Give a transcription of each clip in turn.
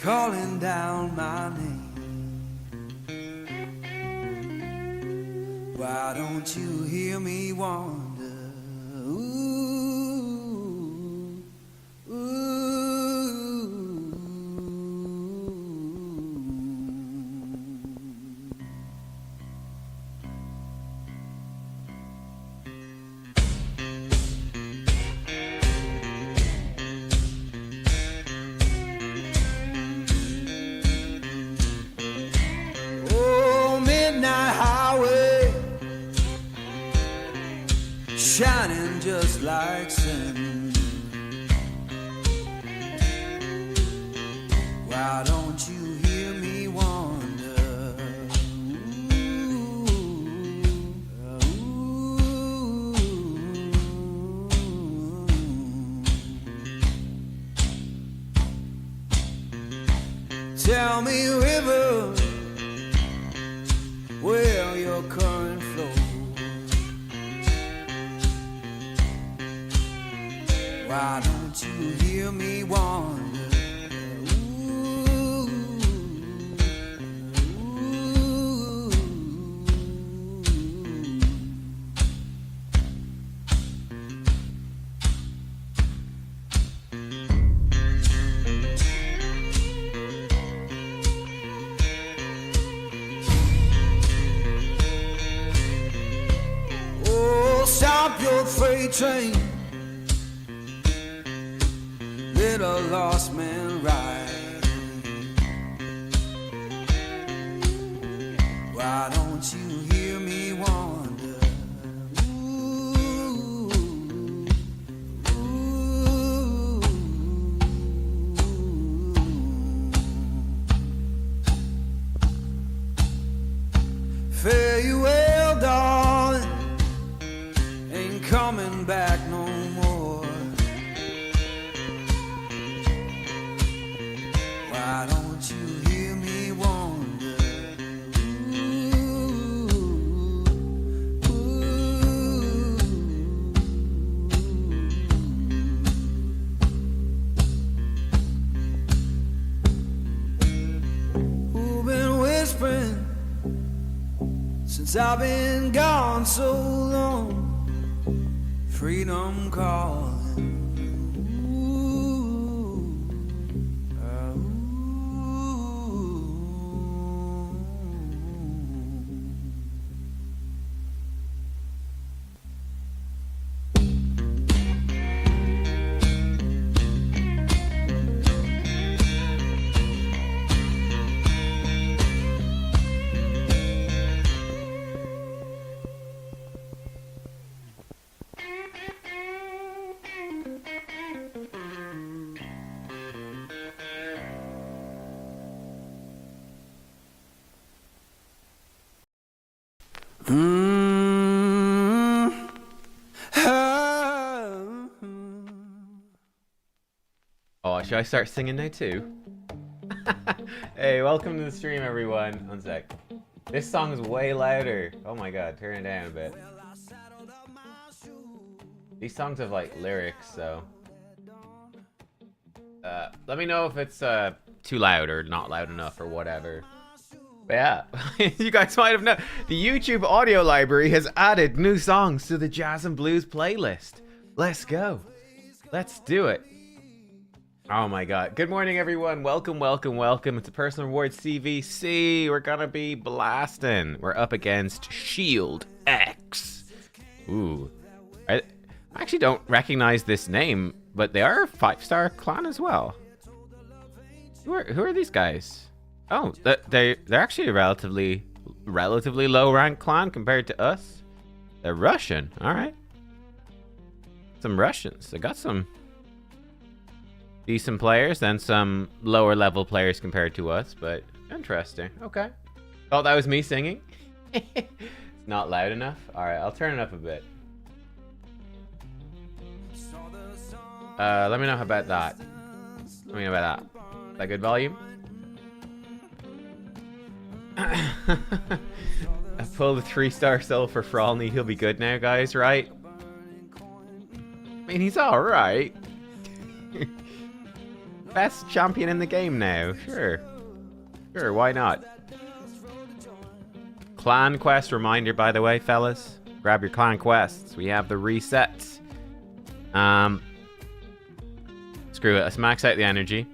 calling down my name. Why don't you hear me wonder? Ooh, ooh. Oh, midnight highway, shining just like sin. Why don't you hear me wonder? Ooh, ooh. Tell me, river, where your current flows. Why don't you hear me wonder? Ooh, ooh. Oh, stop your freight train, let a lost man ride. Why don't you hear me wonder? Ooh, ooh. Fare you well, darling, ain't coming back no more. Why don't you hear me wonder? Ooh, ooh. Who been whispering since I've been gone so long? Freedom calling. Oh, should I start singing now too? Hey, welcome to the stream, everyone. One sec. This song is way louder. Oh my god, turn it down a bit. These songs have like lyrics, so let me know if it's too loud or not loud enough or whatever. But yeah, you guys might have known the YouTube audio library has added new songs to the Jazz and Blues playlist. Let's go. Let's do it. Oh my god. Good morning, everyone. Welcome, welcome, welcome. It's a personal reward CvC. We're gonna be blasting. We're up against Shield X. Ooh. I actually don't recognize this name, but they are a 5-star clan as well. Who are these guys? Oh, they're actually a relatively low rank clan compared to us. They're Russian. All right. Some Russians. They got some decent players and some lower level players compared to us, but interesting. Okay. Oh, that was me singing. It's not loud enough. All right, I'll turn it up a bit. Let me know about that. Let me know about that. Is that good volume? I pulled a 3-star soul for Frolny. He'll be good now, guys, right? I mean, he's alright. best champion in the game now. Sure. Sure, why not? Clan quest reminder, by the way, fellas. Grab your clan quests. We have the resets. Screw it. Let's max out the energy.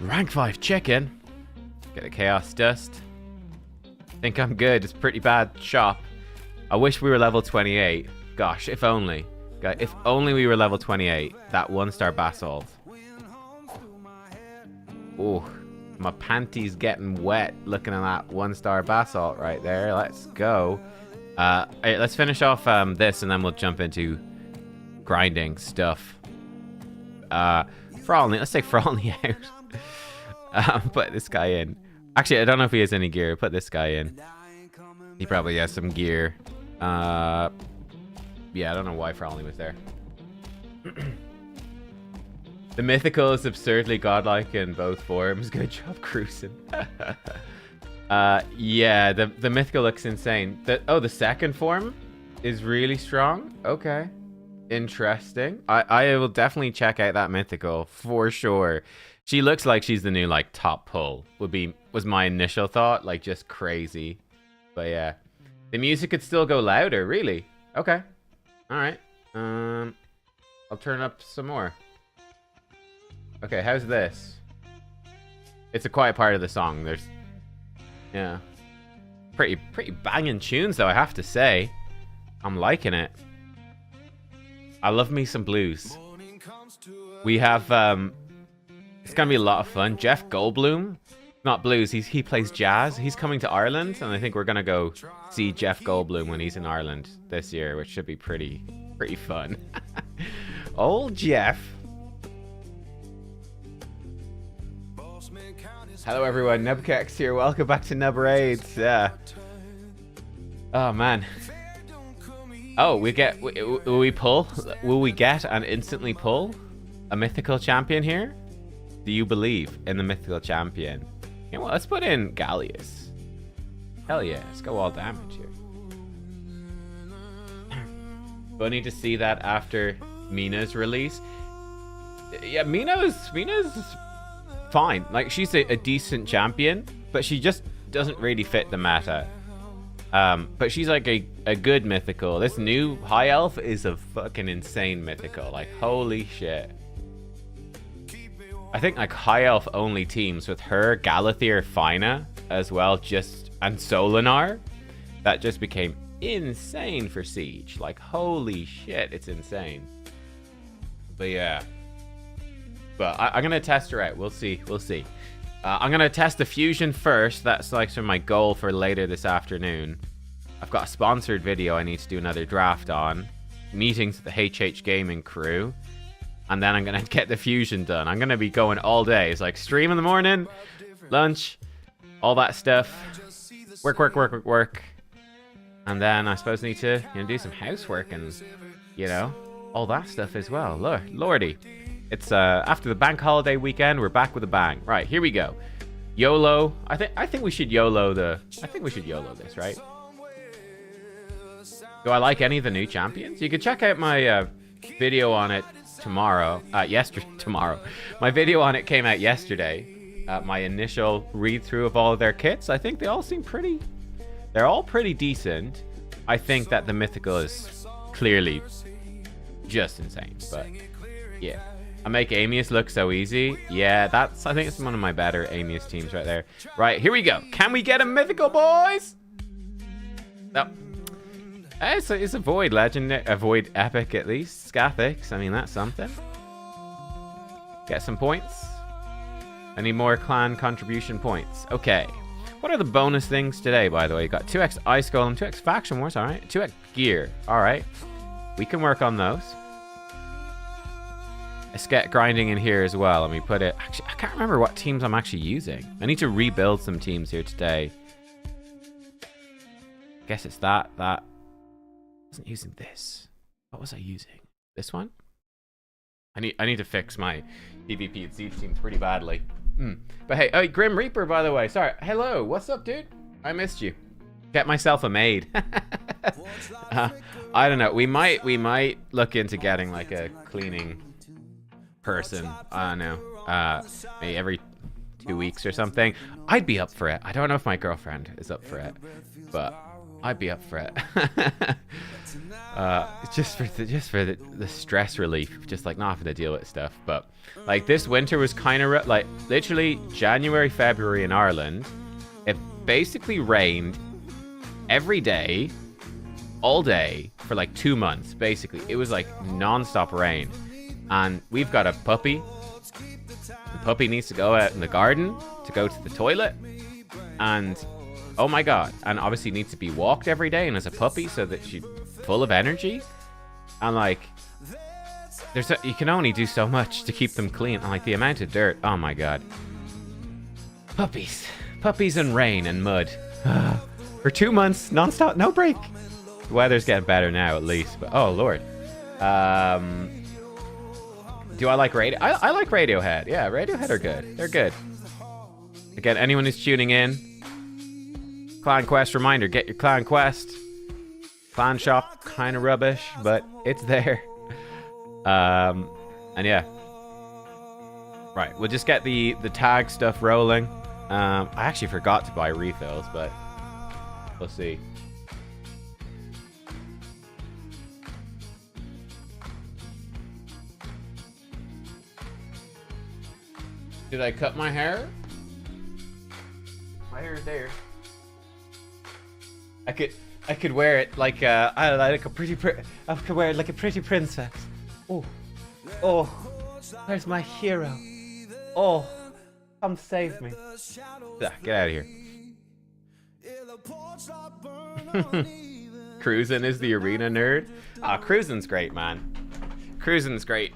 Rank 5 chicken. Get a chaos dust. Think I'm good. It's a pretty bad shop. I wish we were level 28. Gosh, if only. If only we were level 28. That 1-star basalt. Oh, my panties getting wet looking at that 1-star basalt right there. Let's go. Let's finish off this and then we'll jump into grinding stuff. Let's take Frawley out. Put this guy in. Actually, I don't know if he has any gear. Put this guy in. He probably has some gear. Yeah, I don't know why Frawley was there. The mythical is absurdly godlike in both forms. Good job, cruising. Yeah, the mythical looks insane. The second form is really strong. Okay. Interesting. I will definitely check out that mythical for sure. She looks like she's the new like top pull. Was my initial thought, like just crazy. But yeah. The music could still go louder, really. Okay. Alright. I'll turn up some more. Okay, how's this? It's a quiet part of the song. Yeah. Pretty banging tunes though, I have to say. I'm liking it. I love me some blues. We have it's gonna be a lot of fun. Jeff Goldblum, not blues, he plays jazz. He's coming to Ireland, and I think we're gonna go see Jeff Goldblum when he's in Ireland this year, which should be pretty fun. Old Jeff. Hello everyone, nubkeks here. Welcome back to Nub Raids. Yeah. Oh man. Oh, will we get and instantly pull a mythical champion here? Do you believe in the mythical champion? You know what, let's put in Gallius. Hell yeah, let's go all damage here. Funny to see that after Mina's release. Yeah, Mina's fine. Like, she's a decent champion, but she just doesn't really fit the meta. But she's like a good mythical. This new high elf is a fucking insane mythical. Like, holy shit. I think like high elf only teams with her, Galathier, Fina as well, and Solinar. That just became insane for Siege. Like, holy shit, it's insane. But yeah. But I'm gonna test her out. We'll see. I'm gonna test the fusion first. That's like sort of my goal for later this afternoon. I've got a sponsored video I need to do another draft on. Meetings with the HH Gaming crew. And then I'm gonna get the fusion done. I'm gonna be going all day. It's like stream in the morning, lunch, all that stuff. Work. And then I suppose I need to do some housework and all that stuff as well. Lordy. It's after the bank holiday weekend, we're back with a bang. Right, here we go. YOLO. I think we should YOLO this, right? Do I like any of the new champions? You can check out my video on it tomorrow. Tomorrow. My video on it came out yesterday. My initial read through of all of their kits. I think they all seem they're all pretty decent. I think that the mythical is clearly just insane, but yeah. I make Amius look so easy. Yeah, I think it's one of my better Amius teams right there. Right, here we go. Can we get a mythical, boys? No. It's a Void Legendary, a Void Epic at least. Scathix, I mean, that's something. Get some points. I need more clan contribution points. Okay. What are the bonus things today, by the way? You got 2x Ice Golem, 2x Faction Wars, alright. 2x Gear, alright. We can work on those. Let's get grinding in here as well. Let me put it... Actually, I can't remember what teams I'm actually using. I need to rebuild some teams here today. Guess it's that. I wasn't using this. What was I using? This one? I need to fix my PvP and Siege team pretty badly. But hey, Grim Reaper, by the way. Sorry. Hello. What's up, dude? I missed you. Get myself a maid. I don't know. We might look into getting like a cleaning person. I don't know. Maybe every 2 weeks or something. I'd be up for it. I don't know if my girlfriend is up for it, but I'd be up for it. Just for the stress relief, just like not having to deal with stuff. But like this winter was kind of like literally January, February in Ireland. It basically rained every day, all day for like 2 months. Basically, it was like non-stop rain, and we've got a puppy. The puppy needs to go out in the garden to go to the toilet, and oh my god, and obviously needs to be walked every day, and as a puppy, so that she's full of energy. And like, you can only do so much to keep them clean, and like the amount of dirt, oh my god. Puppies and rain and mud. For 2 months, non-stop, no break. The weather's getting better now, at least, but oh lord. Do I like radio? I like Radiohead. Yeah, Radiohead are good. They're good. Again, anyone who's tuning in, Clan Quest reminder, get your Clan Quest. Clan shop, kind of rubbish, but it's there. And yeah. Right, we'll just get the tag stuff rolling. I actually forgot to buy refills, but we'll see. Did I cut my hair? My hair is there. I could wear it like I could wear it like a pretty princess. Oh, there's my hero. Oh, come save me. Get out of here. Cruising is the arena nerd. Ah, cruising's great, man. Cruising's great.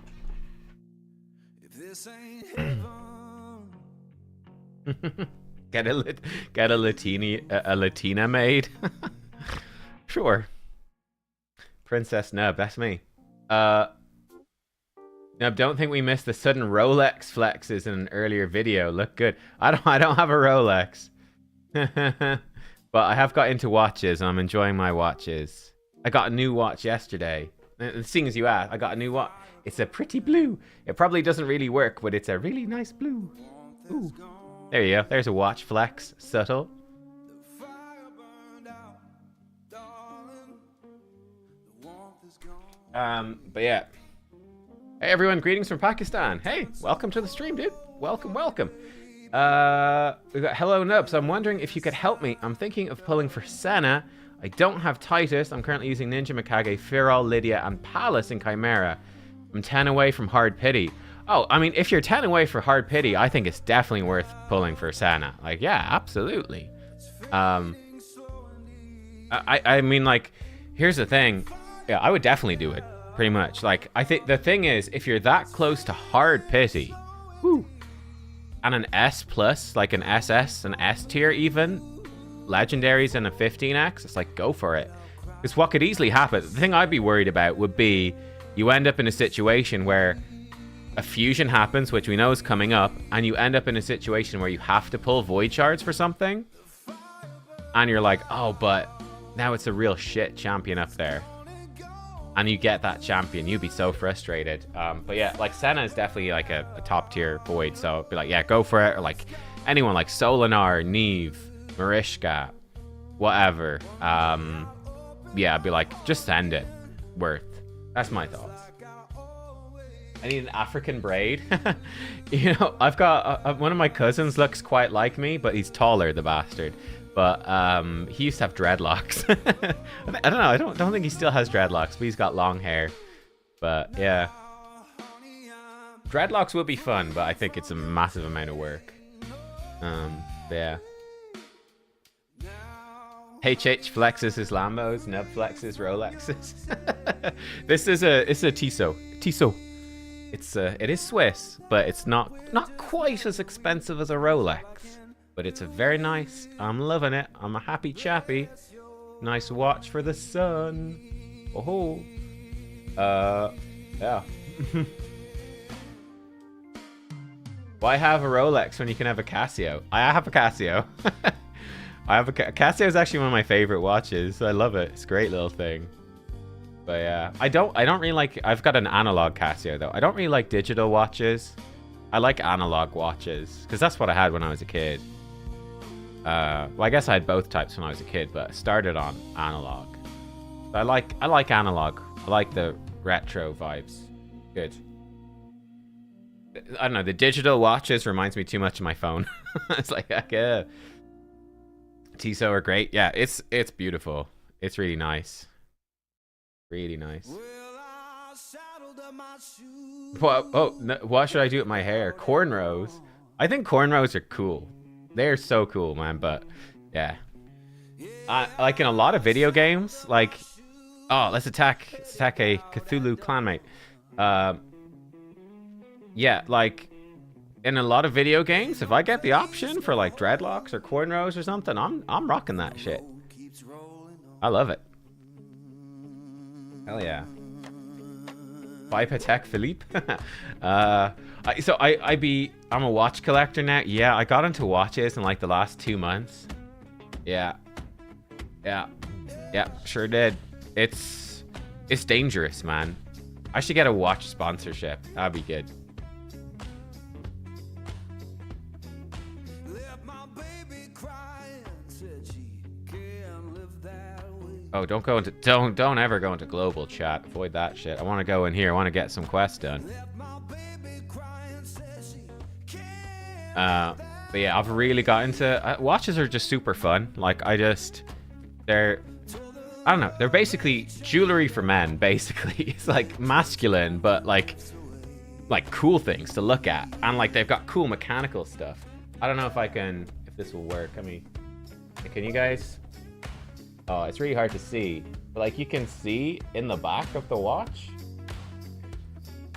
Get a Latina maid. Sure. Princess Nub, that's me. Nub, don't think we missed the sudden Rolex flexes in an earlier video. Look good. I don't have a Rolex. But I have got into watches and I'm enjoying my watches. I got a new watch yesterday. And seeing as you asked, I got a new watch. It's a pretty blue. It probably doesn't really work, but it's a really nice blue. Ooh. There you go. There's a watch flex. Subtle. But yeah. Hey everyone, greetings from Pakistan. Hey, welcome to the stream, dude. Welcome. We got hello Nubs. I'm wondering if you could help me. I'm thinking of pulling for Senna. I don't have Titus. I'm currently using Ninja Mikage, Firol, Lydia, and Palace in Chimera. I'm 10 away from Hard Pity. Oh, I mean, if you're 10 away for Hard Pity, I think it's definitely worth pulling for Senna. Like, yeah, absolutely. I mean, like, here's the thing. Yeah, I would definitely do it, pretty much. Like, I think the thing is, if you're that close to Hard Pity, whoo, and an S+, like an SS, an S tier even, legendaries and a 15x, it's like, go for it. Because what could easily happen, the thing I'd be worried about would be you end up in a situation where a fusion happens, which we know is coming up, and you end up in a situation where you have to pull void shards for something, and you're like, oh, but now it's a real shit champion up there, and you get that champion, you'd be so frustrated. But yeah, like Senna is definitely like a top tier void, so be like, yeah, go for it. Or like anyone like Solinar, Neve, Marishka, whatever. Yeah, I'd be like, just send it. Worth. That's my thoughts. I need an African braid. You know, I've got one of my cousins looks quite like me, but he's taller, the bastard. But he used to have dreadlocks. I don't know. I don't think he still has dreadlocks, but he's got long hair. But yeah, dreadlocks would be fun, but I think it's a massive amount of work. Yeah. HH flexes his Lambos, Nub flexes Rolexes. It's a Tissot. It is Swiss, but it's not quite as expensive as a Rolex. But it's a very nice. I'm loving it. I'm a happy chappy. Nice watch for the sun. Oh. Yeah. Why have a Rolex when you can have a Casio? I have a Casio. Casio is actually one of my favorite watches. I love it. It's a great little thing. But yeah, I don't really like. I've got an analog Casio though. I don't really like digital watches. I like analog watches because that's what I had when I was a kid. Well, I guess I had both types when I was a kid, but I started on analog. I like analog. I like the retro vibes. Good. I don't know. The digital watches reminds me too much of my phone. It's like, yeah. Tissot are great. Yeah, it's beautiful. It's really nice. Really nice. What? Oh, no, what should I do with my hair? Cornrows. I think cornrows are cool. They're so cool, man. But yeah, like in a lot of video games, like, oh, let's attack a Cthulhu clanmate. Yeah, like in a lot of video games, if I get the option for like dreadlocks or cornrows or something, I'm rocking that shit. I love it. Hell yeah. Bye Patek Philippe. I'm a watch collector now. Yeah, I got into watches in like the last 2 months. Yeah, sure did. It's dangerous, man. I should get a watch sponsorship. That'd be good. Oh, don't ever go into global chat. Avoid that shit. I want to go in here. I want to get some quests done. But yeah, I've really got into watches are just super fun. Like I don't know. They're basically jewelry for men. Basically, it's like masculine, but like cool things to look at, and like they've got cool mechanical stuff. I don't know if this will work. I mean, can you guys? Oh, it's really hard to see. But like you can see in the back of the watch.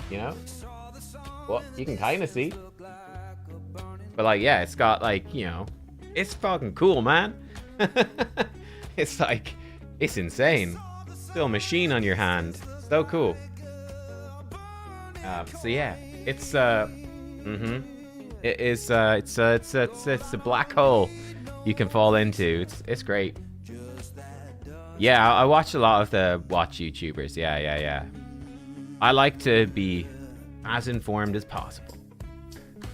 You know? Well, you can kind of see. But like, yeah, it's got like, you know, it's fucking cool, man. It's like, it's insane. Still a machine on your hand. So cool. So yeah, it's it's a black hole you can fall into. It's great. Yeah, I watch a lot of the watch YouTubers. Yeah. I like to be as informed as possible.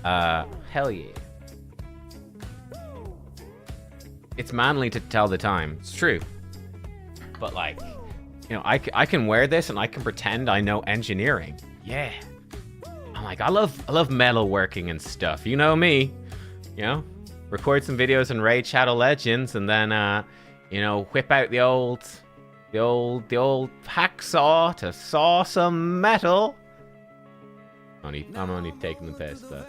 Hell yeah. It's manly to tell the time. It's true. But like, you know, I can wear this and I can pretend I know engineering. Yeah. I'm like, I love metalworking and stuff. You know me. You know? Record some videos in Raid Shadow Legends and then you know, whip out the old hacksaw to saw some metal. I'm only taking the piss, but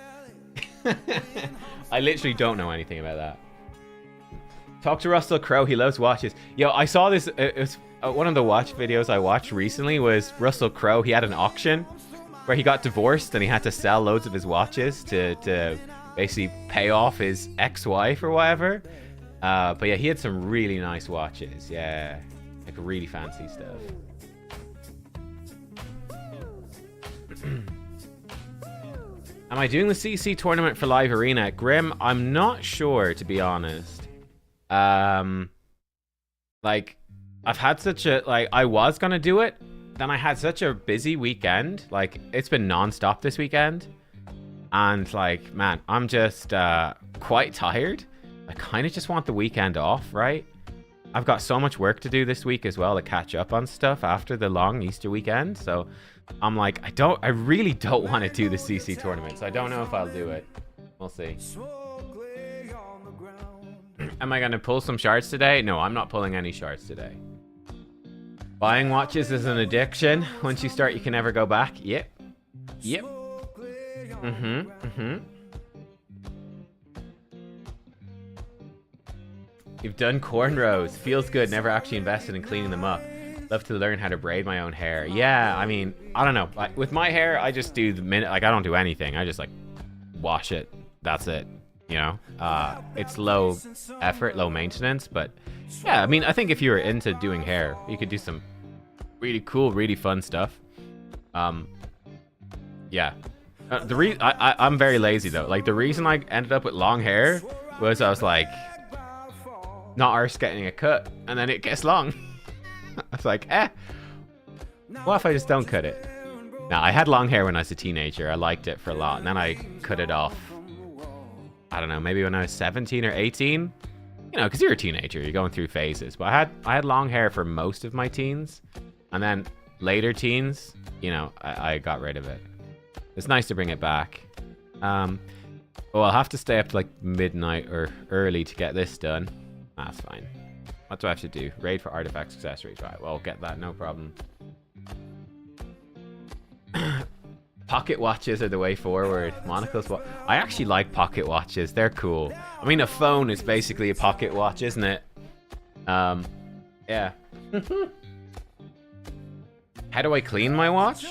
I literally don't know anything about that. Talk to Russell Crowe. He loves watches. Yo, I saw this. It's one of the watch videos I watched recently was Russell Crowe. He had an auction where he got divorced and he had to sell loads of his watches to basically pay off his ex-wife or whatever. But yeah, he had some really nice watches. Yeah, like really fancy stuff. Am I doing the CC tournament for Live Arena? Grim, I'm not sure, to be honest. Like, I've had such a, like, I was gonna do it, then I had such a busy weekend. Like, it's been non-stop this weekend. And, like, man, I'm just quite tired. I kind of just want the weekend off, right? I've got so much work to do this week as well to catch up on stuff after the long Easter weekend. So I'm like, I really don't want to do the CC tournament. So I don't know if I'll do it. We'll see. Am I going to pull some shards today? No, I'm not pulling any shards today. Buying watches is an addiction. Once you start, you can never go back. Yep. You've done cornrows. Feels good. Never actually invested in cleaning them up. Love to learn how to braid my own hair. Yeah, I mean, I don't know. Like, with my hair, I just do the minute. Like, I don't do anything. I just like wash it. That's it. You know, it's low effort, low maintenance. But yeah, I mean, I think if you were into doing hair, you could do some really cool, really fun stuff. Yeah. I'm very lazy though. Like the reason I ended up with long hair was I was like, not arse getting a cut, and then it gets long. I was like, What if I just don't cut it? No, I had long hair when I was a teenager. I liked it for a lot. And then I cut it off. I don't know, maybe when I was 17 or 18. You know, because you're a teenager. You're going through phases. But I had long hair for most of my teens. And then later teens, you know, I got rid of it. It's nice to bring it back. Well, I'll have to stay up to like midnight or early to get this done. That's fine. What do I have to do? Raid for artifacts, accessories. Right, well, I'll get that, no problem. Pocket watches are the way forward. Monocle's watch. I actually like pocket watches. They're cool. I mean, a phone is basically a pocket watch, isn't it? Yeah. How do I clean my watch?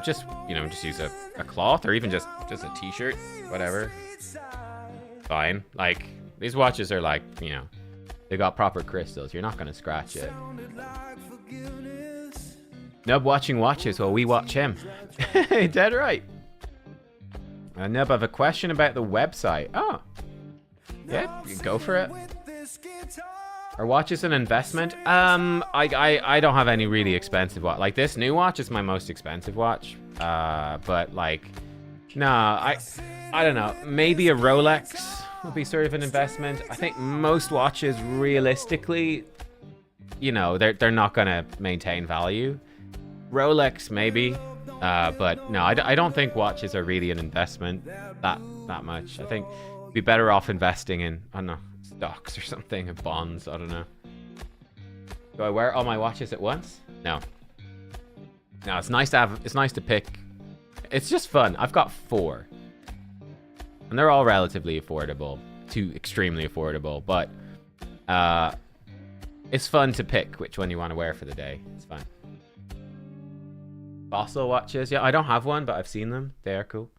Just, you know, just use a cloth or even just a t-shirt, whatever. Fine. Like, these watches are like, you know, they got proper crystals. You're not gonna scratch it. Nub watching watches while we watch him. Dead right. Nub, I have a question about the website. Oh. Yeah, you go for it. Are watches an investment? I don't have any really expensive watch. Like, this new watch is my most expensive watch. But like, no, I don't know. Maybe a Rolex would be sort of an investment. I think most watches, realistically, you know, they're not gonna maintain value. Rolex maybe, but no, I don't think watches are really an investment that much. I think you'd be better off investing in, I don't know, stocks or something, and bonds. I don't know. Do I wear all my watches at once? No. No, it's nice to have. It's nice to pick. It's just fun. I've got 4, and they're all relatively affordable to extremely affordable. But it's fun to pick which one you want to wear for the day. It's fun. Fossil watches. Yeah, I don't have one, but I've seen them. They are cool.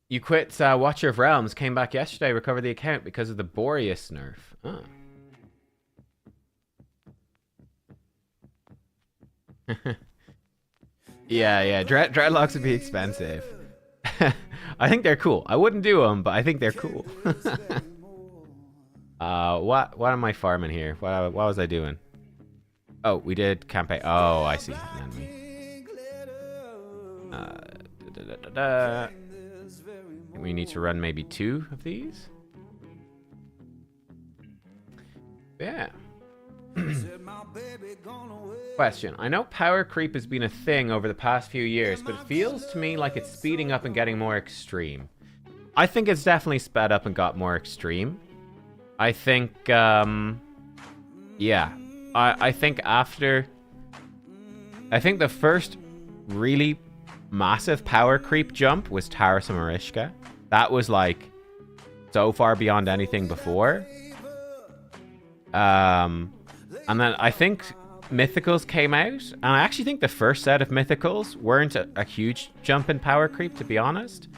You quit Watcher of Realms, came back yesterday, recovered the account because of the Boreas nerf. Oh. yeah, dreadlocks would be expensive. I think they're cool. I wouldn't do them, but I think they're cool. What am I farming here? What was I doing? Oh, we did campaign. Oh, I see. We need to run maybe 2 of these. Yeah. Question. I know power creep has been a thing over the past few years, but it feels to me like it's speeding up and getting more extreme. I think it's definitely sped up and got more extreme. I think, yeah. I think after... I think the first really massive power creep jump was Tarrasa Marishka. That was, like, so far beyond anything before. And then I think Mythicals came out, and I actually think the first set of Mythicals weren't a huge jump in power creep, to be honest.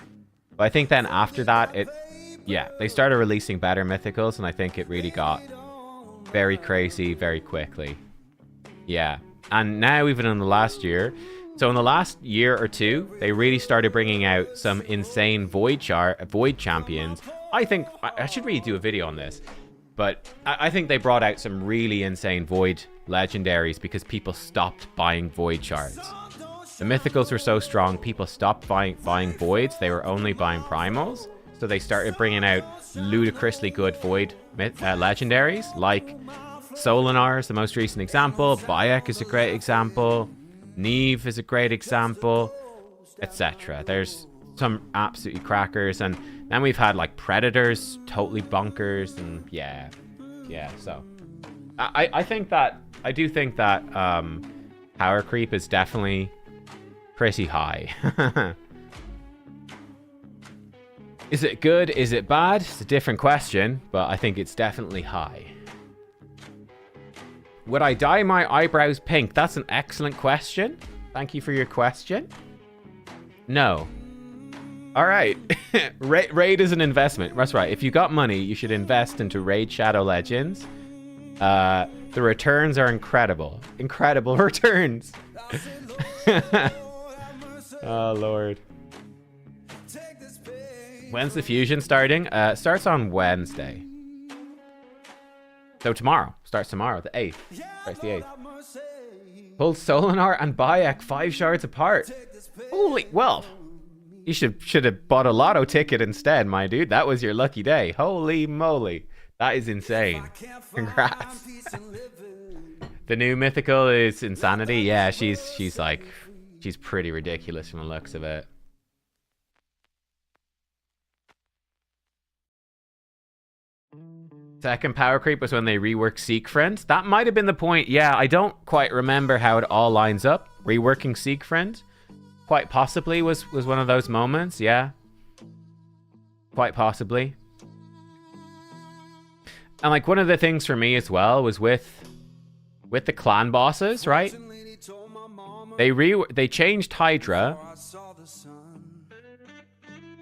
But I think then after that, yeah, they started releasing better Mythicals, and I think it really got very crazy very quickly. Yeah. And now, even in the last year, so in the last year or 2, they really started bringing out some insane Void champions. I think I should really do a video on this, but I think they brought out some really insane Void legendaries because people stopped buying Void shards. The Mythicals were so strong, people stopped buying Voids. They were only buying Primals. So they started bringing out ludicrously good Void legendaries, like Solinar is the most recent example, Bayek is a great example, Neve is a great example, etc. There's some absolutely crackers, and then we've had like Predators, totally bonkers, and yeah. So I do think that power creep is definitely pretty high. Is it good? Is it bad? It's a different question, but I think it's definitely high. Would I dye my eyebrows pink? That's an excellent question. Thank you for your question. No. All right. Raid is an investment. That's right. If you got money, you should invest into Raid Shadow Legends. The returns are incredible. Incredible returns. Oh, Lord. When's the fusion starting? Starts on Wednesday. So tomorrow. Starts tomorrow, the 8th. Starts the 8th. Pull Solinar and Bayek 5 shards apart. Holy, well, you should have bought a lotto ticket instead, my dude. That was your lucky day. Holy moly. That is insane. Congrats. The new mythical is Insanity. Yeah, she's like, she's pretty ridiculous from the looks of it. Second power creep was when they reworked Seek Friends. That might have been the point. Yeah, I don't quite remember how it all lines up. Reworking Seek Friends quite possibly was one of those moments. Yeah, quite possibly. And like one of the things for me as well was with the clan bosses, right? They changed Hydra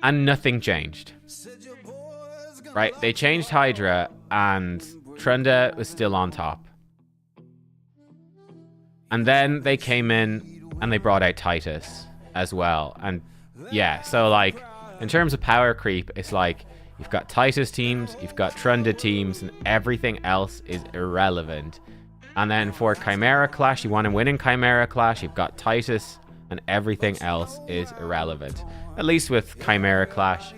and nothing changed. Right, they changed Hydra and Trunda was still on top. And then they came in and they brought out Titus as well. And yeah, so like in terms of power creep, it's like you've got Titus teams, you've got Trunda teams, and everything else is irrelevant. And then for Chimera Clash, you want to win in Chimera Clash, you've got Titus, and everything else is irrelevant. At least with Chimera Clash,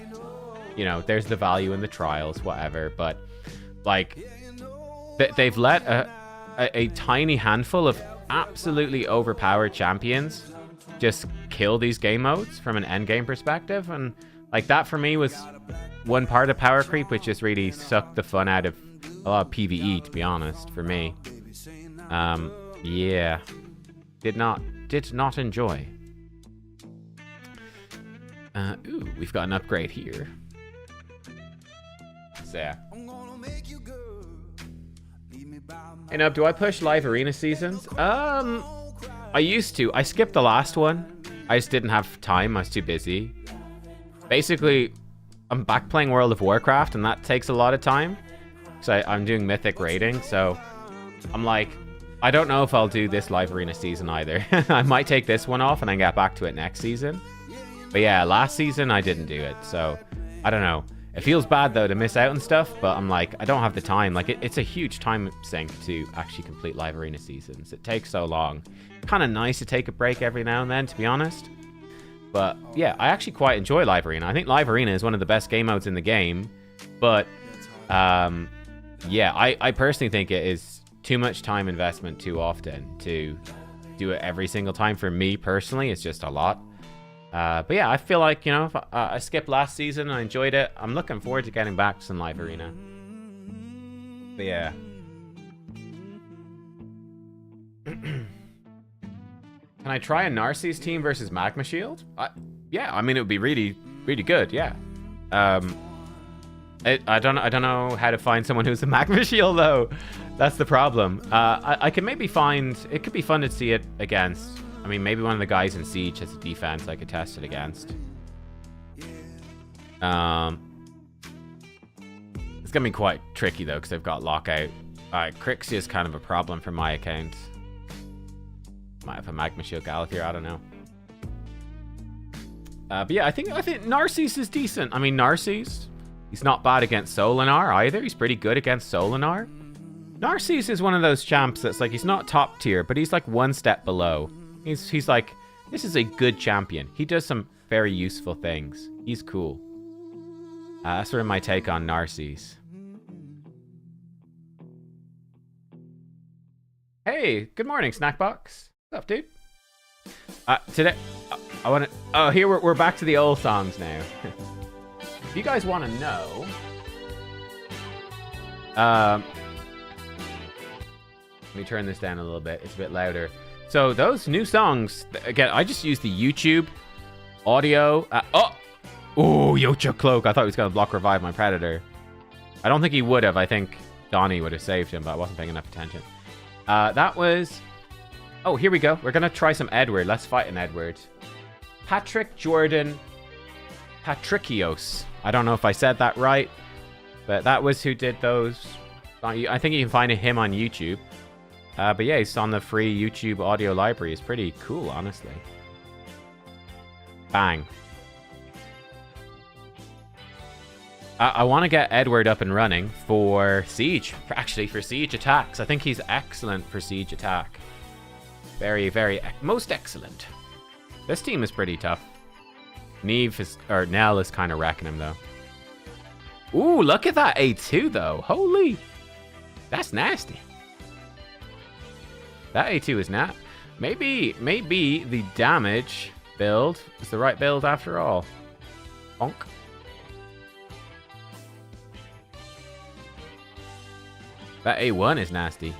you know, there's the value in the trials, whatever. But like, they've let a tiny handful of absolutely overpowered champions just kill these game modes from an end game perspective, and like that for me was one part of power creep which just really sucked the fun out of a lot of PvE, to be honest, for me. Yeah, did not enjoy. Ooh, we've got an upgrade here. So yeah. Hey Nub, do I push live arena seasons? I used to. I skipped the last one. I just didn't have time. I was too busy. Basically, I'm back playing World of Warcraft, and that takes a lot of time. So I'm doing Mythic raiding, so I'm like, I don't know if I'll do this live arena season either. I might take this one off and then get back to it next season. But yeah, last season I didn't do it, so I don't know. It feels bad though to miss out on stuff, but I'm like, I don't have the time. Like it's a huge time sink to actually complete live arena seasons. It takes so long. Kind of nice to take a break every now and then, to be honest. But yeah, I actually quite enjoy live arena. I think live arena is one of the best game modes in the game. But yeah, I personally think it is too much time investment too often to do it every single time. For me personally, it's just a lot. But yeah, I feel like, you know, if I skipped last season and I enjoyed it. I'm looking forward to getting back to some live arena. But yeah. Can I try a Narcisse team versus Magma Shield? Yeah, I mean, it would be really, really good, yeah. I don't know how to find someone who's a Magma Shield, though. That's the problem. I can maybe find... It could be fun to see it against... I mean, maybe one of the guys in Siege has a defense I could test it against. It's going to be quite tricky, though, because they've got Lockout. Crixie is kind of a problem for my account. Might have a Magma Shield Galathir, I don't know. But yeah, I think Narcisse is decent. I mean, Narcisse, he's not bad against Solinar either. He's pretty good against Solinar. Narcisse is one of those champs that's like, he's not top tier, but he's like one step below. He's like, this is a good champion. He does some very useful things. He's cool. That's sort of my take on Narcisse. Hey, good morning, Snackbox. What's up, dude? Today, I want to... Oh, here we're back to the old songs now. If you guys want to know... let me turn this down a little bit. It's a bit louder. So those new songs, again, I just used the YouTube audio. Oh, Yocha Cloak. I thought he was going to block revive my Predator. I don't think he would have. I think Donnie would have saved him, but I wasn't paying enough attention. That was... Oh, here we go. We're going to try some Edward. Let's fight an Edward. Patrick Jordan Patricios. I don't know if I said that right, but that was who did those. I think you can find him on YouTube. But yeah, he's on the free YouTube audio library. It's pretty cool, honestly. I want to get Edward up and running for Siege. For Siege attacks. I think he's excellent for Siege attack. Very, very, most excellent. This team is pretty tough. Nell is kind of wrecking him, though. Ooh, look at that A2, though. Holy. That's nasty. That A2 is not. Maybe the damage build is the right build after all. Bonk. That A1 is nasty.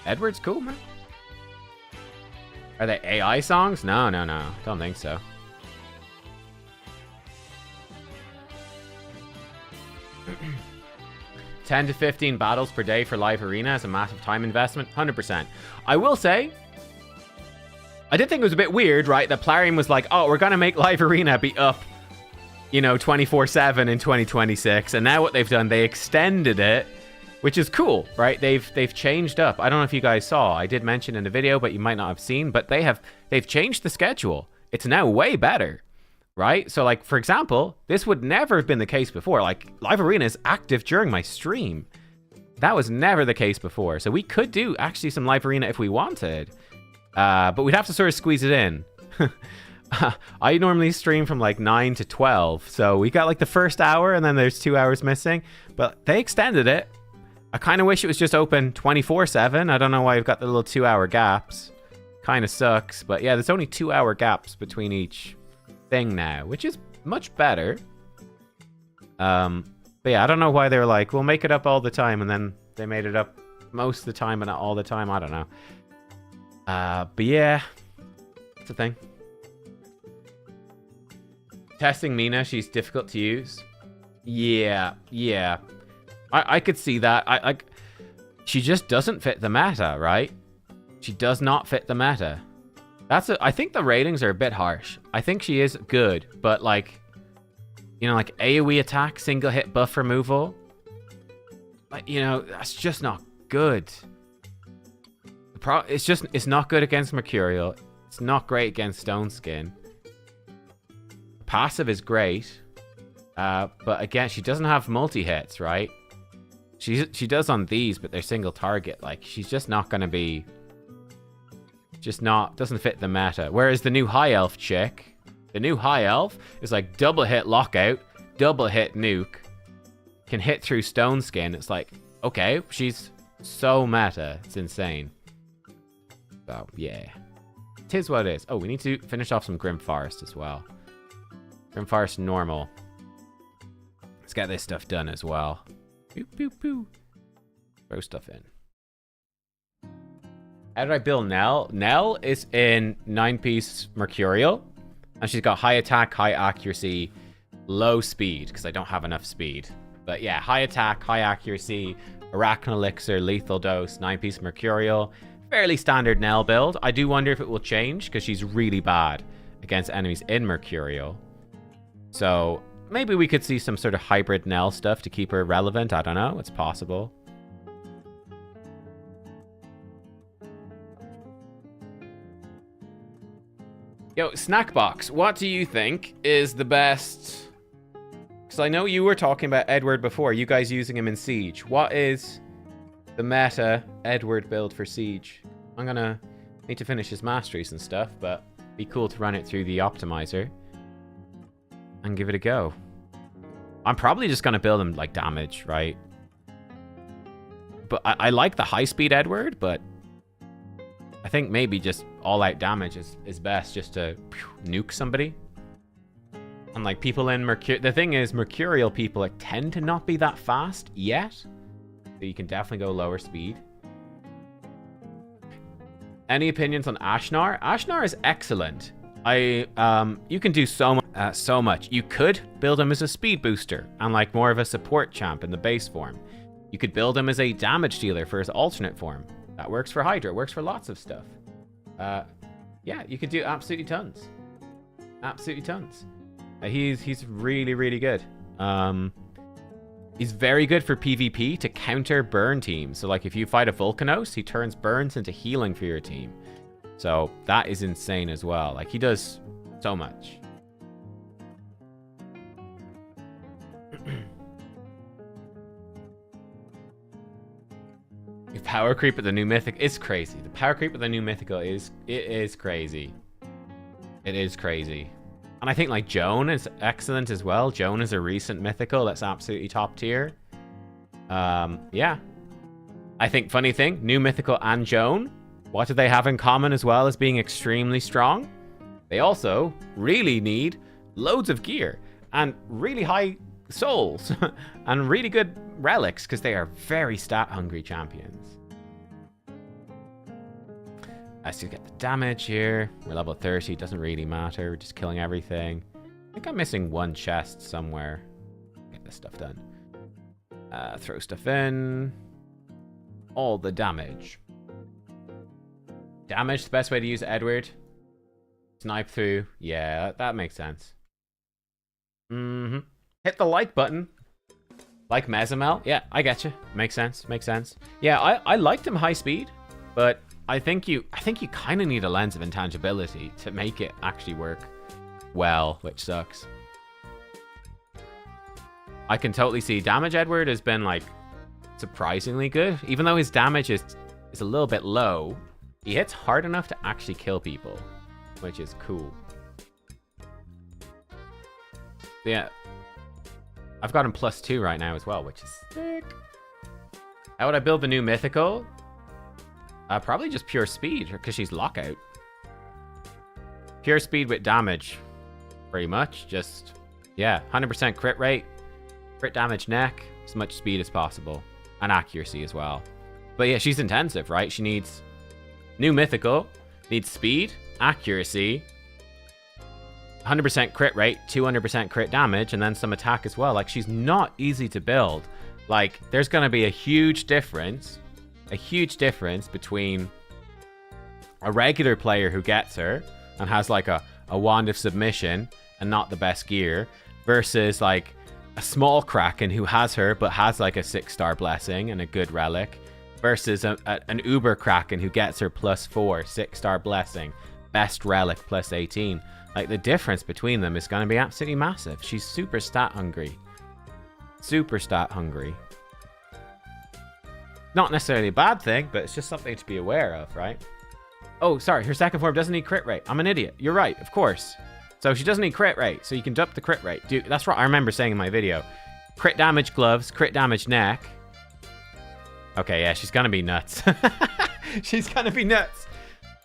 Edward's cool, man. Are they AI songs? No. Don't think so. $10 to 15 battles per day for live arena is a massive time investment. 100%. I will say, I did think it was a bit weird, right? That Plarium was like, oh, we're going to make live arena be up, 24/7 in 2026. And now what they've done, they extended it, which is cool, right? They've changed up. I don't know if you guys saw. I did mention in the video, but you might not have seen. But they've changed the schedule. It's now way better. Right? So, like, for example, this would never have been the case before. Like, Live Arena is active during my stream. That was never the case before. So we could do actually some Live Arena if we wanted. But we'd have to sort of squeeze it in. I normally stream from like 9 to 12. So we got like the first hour and then there's 2 hours missing. But they extended it. I kind of wish it was just open 24/7. I don't know why you've got the little 2-hour gaps. Kind of sucks. But yeah, there's only 2-hour gaps between each thing now, which is much better. But yeah, I don't know why they were like, we'll make it up all the time, and then they made it up most of the time and not all the time. I don't know. But yeah, it's a thing. Testing Mina, she's difficult to use. Yeah. I could see that. She just doesn't fit the meta, right? She does not fit the meta. I think the ratings are a bit harsh. I think she is good, but like, like AoE attack, single hit buff removal. Like, that's just not good. It's not good against Mercurial. It's not great against Stone Skin. Passive is great. But again, she doesn't have multi-hits, right? She does on these, but they're single target. Like, she's just not going to be... doesn't fit the meta. Whereas the new high elf chick, the new high elf is like double hit lockout, double hit nuke, can hit through Stone Skin. It's like, okay, she's so meta. It's insane. So, yeah. Tis what it is. Oh, we need to finish off some Grim Forest as well. Grim Forest normal. Let's get this stuff done as well. Boop, boop, boop. Throw stuff in. How did I build Nell? Nell is in 9-piece Mercurial. And she's got high attack, high accuracy, low speed, because I don't have enough speed. But yeah, high attack, high accuracy, Arachno Elixir, Lethal Dose, 9-piece Mercurial. Fairly standard Nell build. I do wonder if it will change, because she's really bad against enemies in Mercurial. So maybe we could see some sort of hybrid Nell stuff to keep her relevant. I don't know. It's possible. Yo, Snackbox, what do you think is the best? Because I know you were talking about Edward before, you guys using him in Siege. What is the meta Edward build for Siege? I'm gonna need to finish his masteries and stuff, but it'd be cool to run it through the optimizer and give it a go. I'm probably just gonna build him like damage, right? But I like the high speed Edward, but I think maybe just all-out damage is best, just to nuke somebody. And like people in the thing is, Mercurial people like tend to not be that fast yet, so you can definitely go lower speed. Any opinions on Ashnar? Ashnar is excellent. You can do so much. You could build him as a speed booster and like more of a support champ in the base form. You could build him as a damage dealer for his alternate form. That works for Hydra. It works for lots of stuff. Yeah, you could do absolutely tons. Absolutely tons. He's really, really good. He's very good for PvP to counter burn teams. So like if you fight a Volcanos, he turns burns into healing for your team. So that is insane as well. Like he does so much. power creep with the new mythic is crazy. The power creep with the new mythical is crazy. It is crazy. And I think like Joan is excellent as well. Joan is a recent mythical that's absolutely top tier. Yeah. I think funny thing, new mythical and Joan, what do they have in common as well as being extremely strong? They also really need loads of gear and really high souls and really good relics because they are very stat hungry champions. Let's just get the damage here. We're level 30, doesn't really matter. We're just killing everything. I think I'm missing one chest somewhere. Get this stuff done. Throw stuff in. All the damage. Damage, the best way to use Edward. Snipe through. Yeah, that makes sense. Hit the like button. Like Mezamel. Yeah, I get you. Makes sense. Makes sense. Yeah, I liked him high speed, but I think you kind of need a lens of intangibility to make it actually work well, which sucks. I can totally see damage Edward has been like surprisingly good, even though his damage is a little bit low. He hits hard enough to actually kill people, which is cool. Yeah, I've got him +2 right now as well, which is sick. How would I build the new mythical? Probably just pure speed, because she's lockout. Pure speed with damage, pretty much. Just, yeah, 100% crit rate, crit damage neck, as much speed as possible, and accuracy as well. But yeah, she's intensive, right? She needs new mythical, needs speed, accuracy, 100% crit rate, 200% crit damage, and then some attack as well. Like, she's not easy to build. Like, there's going to be a huge difference between a regular player who gets her and has like a wand of submission and not the best gear versus like a small kraken who has her but has like a 6-star blessing and a good relic versus an uber kraken who gets her +4 6-star blessing, best relic +18. Like, the difference between them is going to be absolutely massive. She's super stat hungry. Super stat hungry. Not necessarily a bad thing, but it's just something to be aware of, right? Oh, sorry, her second form doesn't need crit rate. I'm an idiot. You're right, of course. So she doesn't need crit rate, so you can dump the crit rate. Dude, that's what I remember saying in my video. Crit damage gloves, crit damage neck. Okay, yeah, she's gonna be nuts. She's gonna be nuts.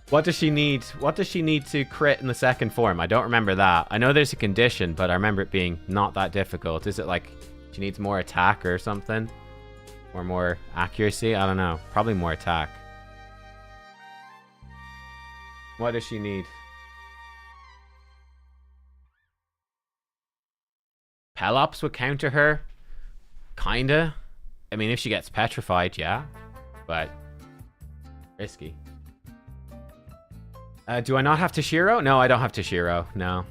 What does she need? What does she need to crit in the second form? I don't remember that. I know there's a condition, but I remember it being not that difficult. Is it like she needs more attack or something? Or more accuracy? I don't know. Probably more attack. What does she need? Pelops would counter her. Kinda. I mean, if she gets petrified, yeah. But risky. Do I not have Toshiro? No, I don't have Toshiro. No.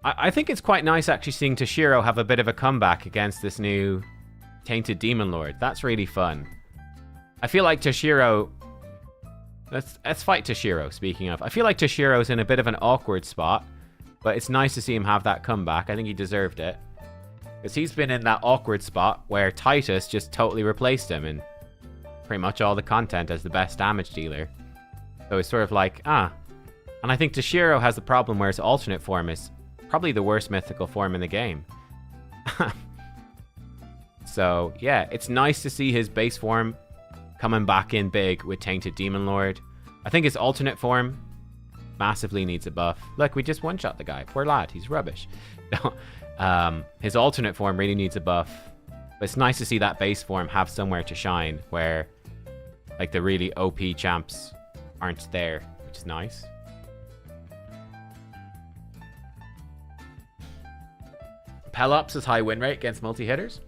I think it's quite nice actually seeing Toshiro have a bit of a comeback against this new Tainted Demon Lord. That's really fun. I feel like Toshiro... Let's fight Toshiro, speaking of. I feel like Toshiro's in a bit of an awkward spot, but it's nice to see him have that comeback. I think he deserved it. Because he's been in that awkward spot where Titus just totally replaced him in pretty much all the content as the best damage dealer. So it's sort of like, And I think Toshiro has the problem where his alternate form is probably the worst mythical form in the game. So, yeah, it's nice to see his base form coming back in big with Tainted Demon Lord. I think his alternate form massively needs a buff. Look, we just one-shot the guy. Poor lad, he's rubbish. His alternate form really needs a buff. But it's nice to see that base form have somewhere to shine where, like, the really OP champs aren't there, which is nice. Pelops' high win rate against multi-hitters.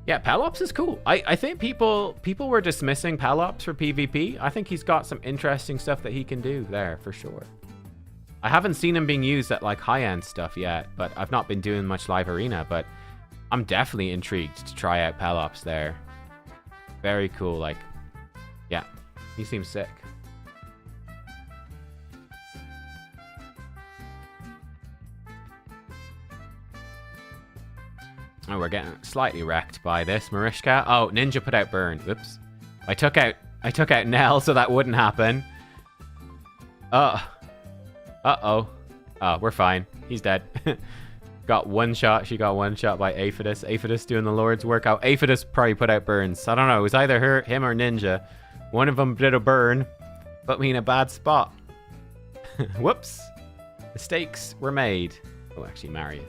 Yeah, Pelops is cool. I think people were dismissing Pelops for PvP. I think he's got some interesting stuff that he can do there, for sure. I haven't seen him being used at, like, high-end stuff yet, but I've not been doing much live arena, but I'm definitely intrigued to try out Pelops there. Very cool, like, yeah, he seems sick. Oh, we're getting slightly wrecked by this. Marishka. Oh, Ninja put out Burn. Whoops. I took out Nell, so that wouldn't happen. Uh-oh. Oh, we're fine. He's dead. Got one shot. She got one shot by Aphidus. Aphidus doing the Lord's work. Oh, Aphidus probably put out burns. I don't know. It was either him or Ninja. One of them did a burn. Put me in a bad spot. Whoops. Mistakes were made. Oh, actually, Marius.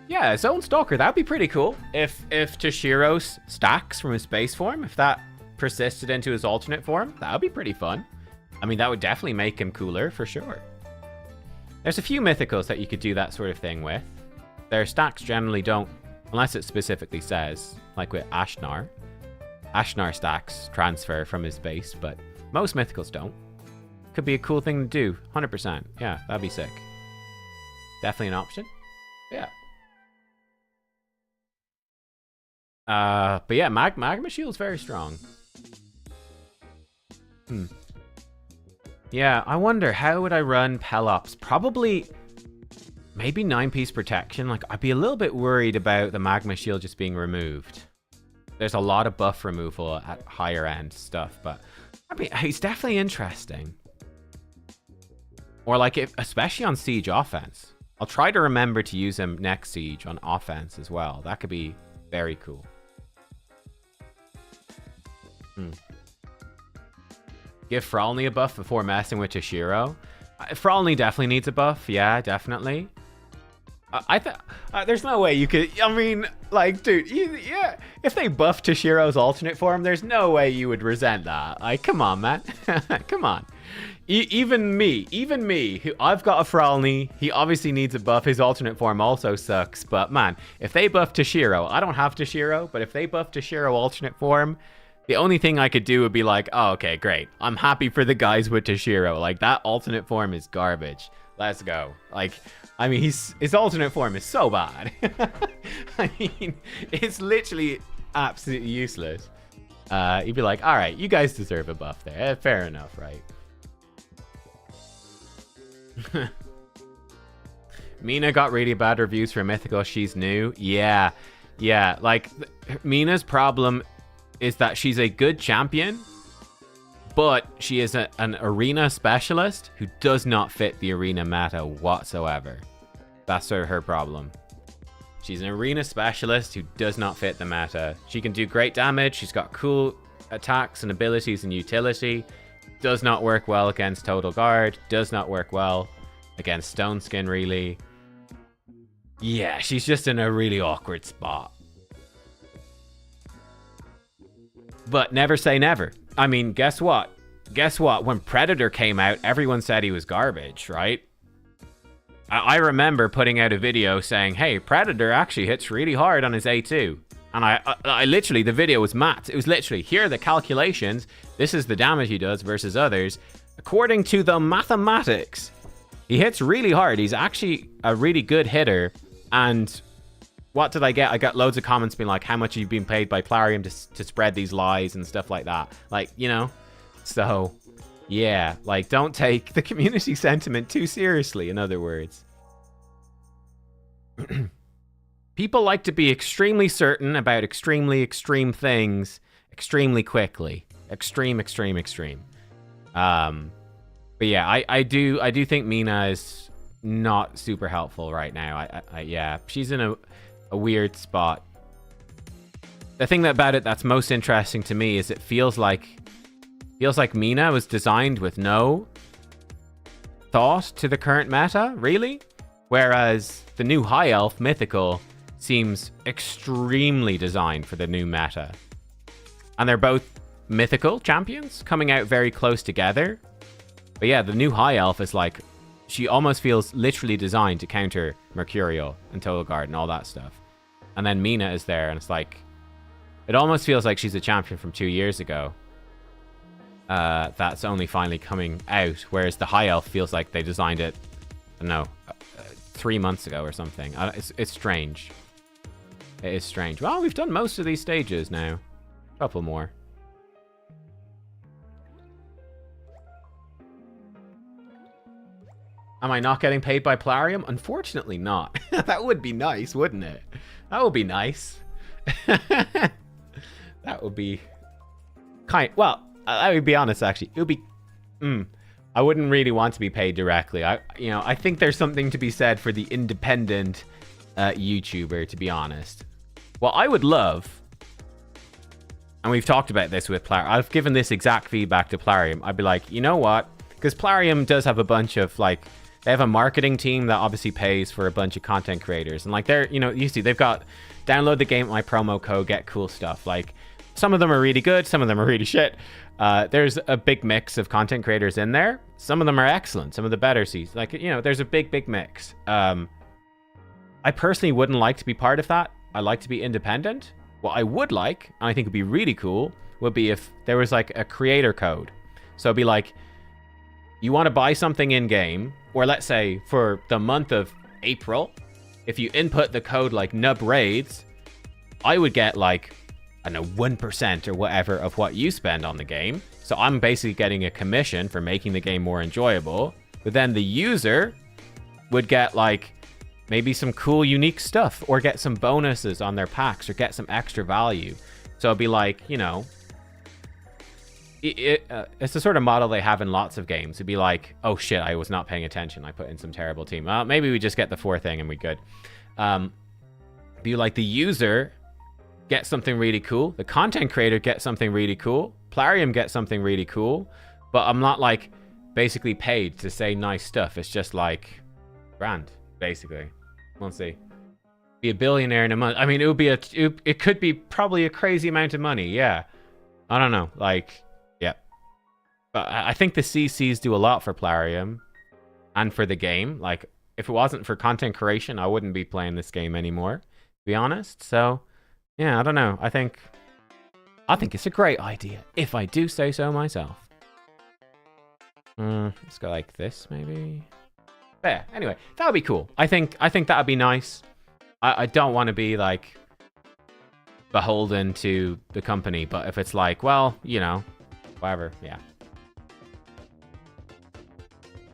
Yeah, Zone Stalker, that'd be pretty cool. If Toshiro's stacks from his base form, if that persisted into his alternate form, that would be pretty fun. I mean, that would definitely make him cooler, for sure. There's a few mythicals that you could do that sort of thing with. Their stacks generally don't, unless it specifically says, like with Ashnar. Ashnar stacks transfer from his base, but most mythicals don't. Could be a cool thing to do, 100%. Yeah, that'd be sick. Definitely an option. Yeah. But yeah, Magma Shield's very strong. Yeah, I wonder, how would I run Pelops? Probably, maybe 9-piece protection. Like, I'd be a little bit worried about the Magma Shield just being removed. There's a lot of buff removal at higher end stuff, but I mean, he's definitely interesting. Or like, especially on Siege offense. I'll try to remember to use him next Siege on offense as well. That could be very cool. Give Frolny a buff before messing with Toshiro. Frolny definitely needs a buff. Yeah, definitely. There's no way you could. I mean, like, dude, yeah. If they buff Toshiro's alternate form, there's no way you would resent that. Like, come on, man. Come on. Even me, who I've got a Frolny, he obviously needs a buff. His alternate form also sucks. But man, if they buff Toshiro, I don't have Toshiro, but if they buff Toshiro alternate form, the only thing I could do would be like, oh, okay, great. I'm happy for the guys with Toshiro. Like, that alternate form is garbage. Let's go. Like, I mean, his alternate form is so bad. I mean, it's literally absolutely useless. You'd be like, all right, you guys deserve a buff there. Fair enough, right? Mina got really bad reviews for Mythical. She's new. Yeah. Like, Mina's problem is that she's a good champion, but she is an arena specialist who does not fit the arena meta whatsoever. That's sort of her problem. She's an arena specialist who does not fit the meta. She can do great damage. She's got cool attacks and abilities and utility. Does not work well against Total Guard. Does not work well against Stone Skin, really. Yeah, she's just in a really awkward spot. But never say never. I mean, guess what? When Predator came out, everyone said he was garbage, right? I remember putting out a video saying, hey, Predator actually hits really hard on his A2. And I literally, the video was maths. It was literally, here are the calculations. This is the damage he does versus others. According to the mathematics, he hits really hard. He's actually a really good hitter. And what did I get? I got loads of comments being like, how much have you been paid by Plarium to spread these lies and stuff like that. Like, you know, so yeah, like, don't take the community sentiment too seriously, in other words. People like to be extremely certain about extremely extreme things extremely quickly. Extreme. But yeah, I do think Mina is not super helpful right now. Yeah, she's in a weird spot. The thing about it that's most interesting to me is it feels like Mina was designed with no thought to the current meta, really, whereas the new High Elf Mythical seems extremely designed for the new meta. And they're both mythical champions coming out very close together. But yeah, the new High Elf is like, she almost feels literally designed to counter Mercurial and Total Guard and all that stuff. And then Mina is there, and it's like, it almost feels like she's a champion from 2 years ago. That's only finally coming out, whereas the High Elf feels like they designed it, I don't know, 3 months ago or something. It's strange. It is strange. Well, we've done most of these stages now. A couple more. Am I not getting paid by Plarium? Unfortunately not. That would be nice, wouldn't it? That would be nice. That would be well, I would be honest actually. It would be I wouldn't really want to be paid directly. I think there's something to be said for the independent YouTuber, to be honest. Well, I would love, and we've talked about this with Plarium. I've given this exact feedback to Plarium. I'd be like, you know what? Because Plarium does have a bunch of like, they have a marketing team that obviously pays for a bunch of content creators, and like they're, you see, they've got download the game with my promo code, get cool stuff. Like some of them are really good, some of them are really shit. There's a big mix of content creators in there. Some of them are excellent, some of the better sees. Like, there's a big mix. I personally wouldn't like to be part of that. I like to be independent. What I would like, and I think would be really cool, would be if there was like a creator code. So it'd be like, you want to buy something in game, or let's say for the month of April, if you input the code like nubraids, I would get like, I don't know, 1% or whatever of what you spend on the game. So I'm basically getting a commission for making the game more enjoyable. But then the user would get like maybe some cool unique stuff, or get some bonuses on their packs, or get some extra value. So it'd be like, it's the sort of model they have in lots of games. It'd be like, oh shit, I was not paying attention, I put in some terrible team. Well, maybe we just get the 4 thing and we good. Be like, the user gets something really cool, the content creator gets something really cool, Plarium gets something really cool, but I'm not like basically paid to say nice stuff. It's just like grand, basically. We'll see. Be a billionaire in a month. I mean, it could be probably a crazy amount of money. Yeah, I don't know. Like, yeah, but I think the CCs do a lot for Plarium and for the game. Like, if it wasn't for content creation, I wouldn't be playing this game anymore, to be honest. So yeah, I don't know. I think it's a great idea, if I do say so myself. Let's go like this, maybe. But yeah, anyway, that would be cool. I think that would be nice. I don't want to be like beholden to the company, but if it's like, well, whatever, yeah.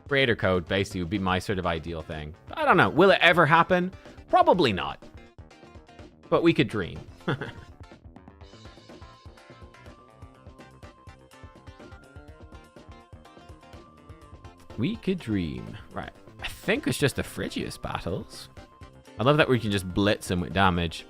Creator code basically would be my sort of ideal thing. But I don't know. Will it ever happen? Probably not. But we could dream. We could dream. Right. I think it's just the Phrygius battles. I love that we can just blitz them with damage.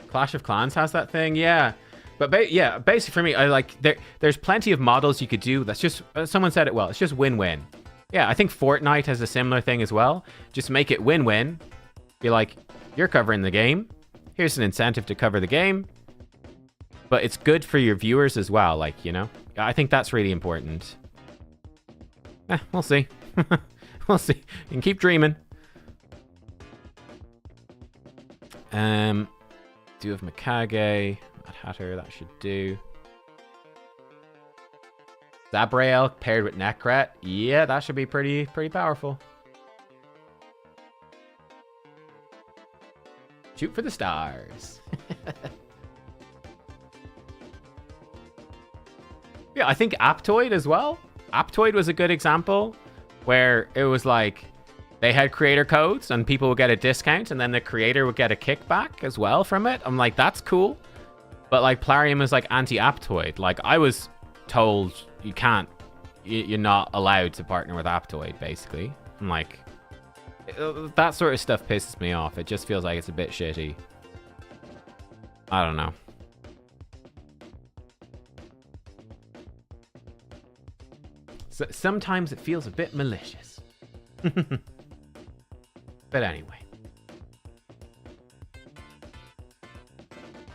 Clash of Clans has that thing, yeah. But yeah, basically for me, I like there's plenty of models you could do. That's just someone said it well. It's just win-win. Yeah, I think Fortnite has a similar thing as well. Just make it win-win. Be like, you're covering the game. Here's an incentive to cover the game. But it's good for your viewers as well, like, I think that's really important. We'll see. We'll see. You can keep dreaming. Do have Mikage, Mad Hatter, that should do. Zabrael paired with Nekret. Yeah, that should be pretty powerful. Shoot for the stars. Yeah, I think Aptoid as well. Aptoid was a good example where it was like they had creator codes and people would get a discount, and then the creator would get a kickback as well from it. I'm like, that's cool. But like Plarium is like anti-Aptoid. Like I was told you're not allowed to partner with Aptoid, basically. I'm like, that sort of stuff pisses me off. It just feels like it's a bit shitty. I don't know. So sometimes it feels a bit malicious. But anyway.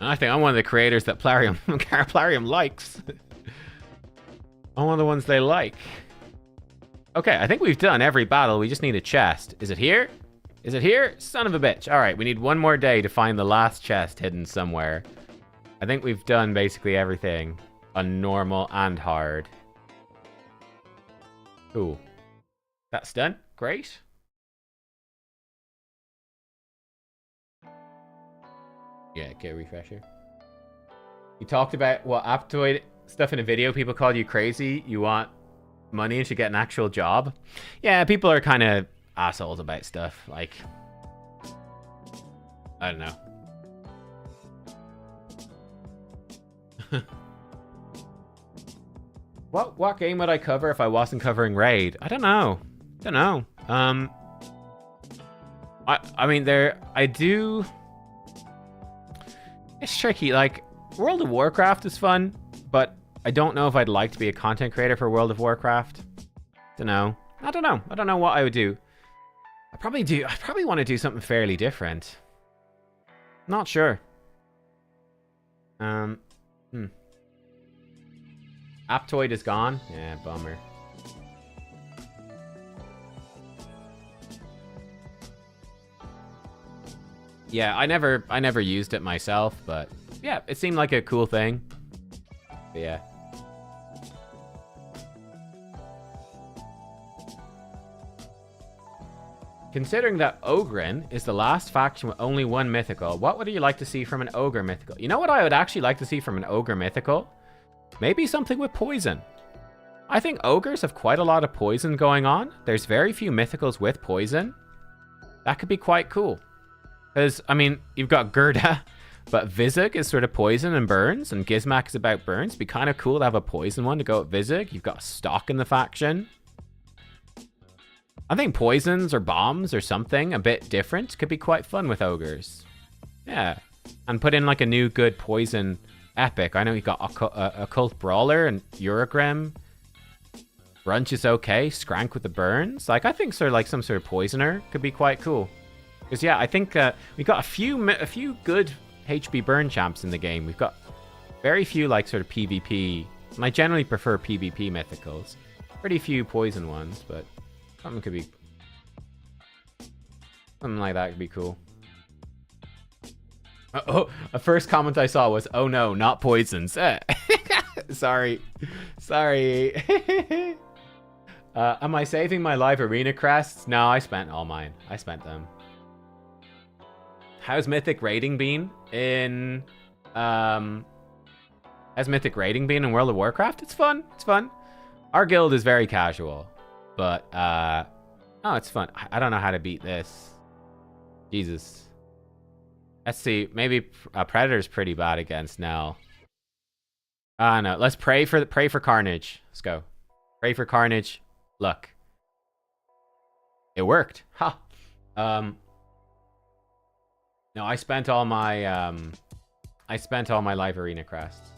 I think I'm one of the creators that Plarium likes. I'm one of the ones they like. Okay, I think we've done every battle. We just need a chest. Is it here? Is it here? Son of a bitch. All right, we need one more day to find the last chest hidden somewhere. I think we've done basically everything on normal and hard. Cool. That's done. Great. Yeah, get a refresher. You talked about what Aptoid stuff in a video, people call you crazy. You want money and should get an actual job. Yeah, people are kind of assholes about stuff. Like, I don't know. What game would I cover if I wasn't covering Raid? I don't know. I mean, I do. It's tricky. Like, World of Warcraft is fun, but I don't know if I'd like to be a content creator for World of Warcraft. I don't know what I would do. I probably want to do something fairly different. Not sure. Aptoid is gone? Yeah, bummer. Yeah, I never used it myself, but yeah, it seemed like a cool thing. But yeah. Considering that Ogryn is the last faction with only one mythical, what would you like to see from an Ogre mythical? You know what I would actually like to see from an Ogre mythical? Maybe something with poison. I think ogres have quite a lot of poison going on. There's very few mythicals with poison. That could be quite cool. Because, I mean, you've got Gerda, but Vizig is sort of poison and burns, and Gizmak is about burns. It'd be kind of cool to have a poison one to go with Vizig. You've got stock in the faction. I think poisons or bombs or something a bit different could be quite fun with ogres. Yeah. And put in like a new good poison epic. I know you got Occult Brawler and Uragrim. Brunch is okay. Skrank with the burns. Like, I think sort of like some sort of poisoner could be quite cool. Because yeah, I think we got a few good HB burn champs in the game. We've got very few like sort of PvP, and I generally prefer PvP mythicals. Pretty few poison ones, but something like that could be cool. Oh, a first comment I saw was, "Oh no, not poisons." Sorry. Am I saving my live arena crests? No, I spent all mine. I spent them. How's Mythic rating been in World of Warcraft? It's fun. Our guild is very casual, but oh, it's fun. I don't know how to beat this. Jesus. Let's see. Maybe Predator's pretty bad against Nell. No. Let's pray for Carnage. Let's go. Pray for Carnage. Look. It worked. Ha. No, I spent all my live arena crests.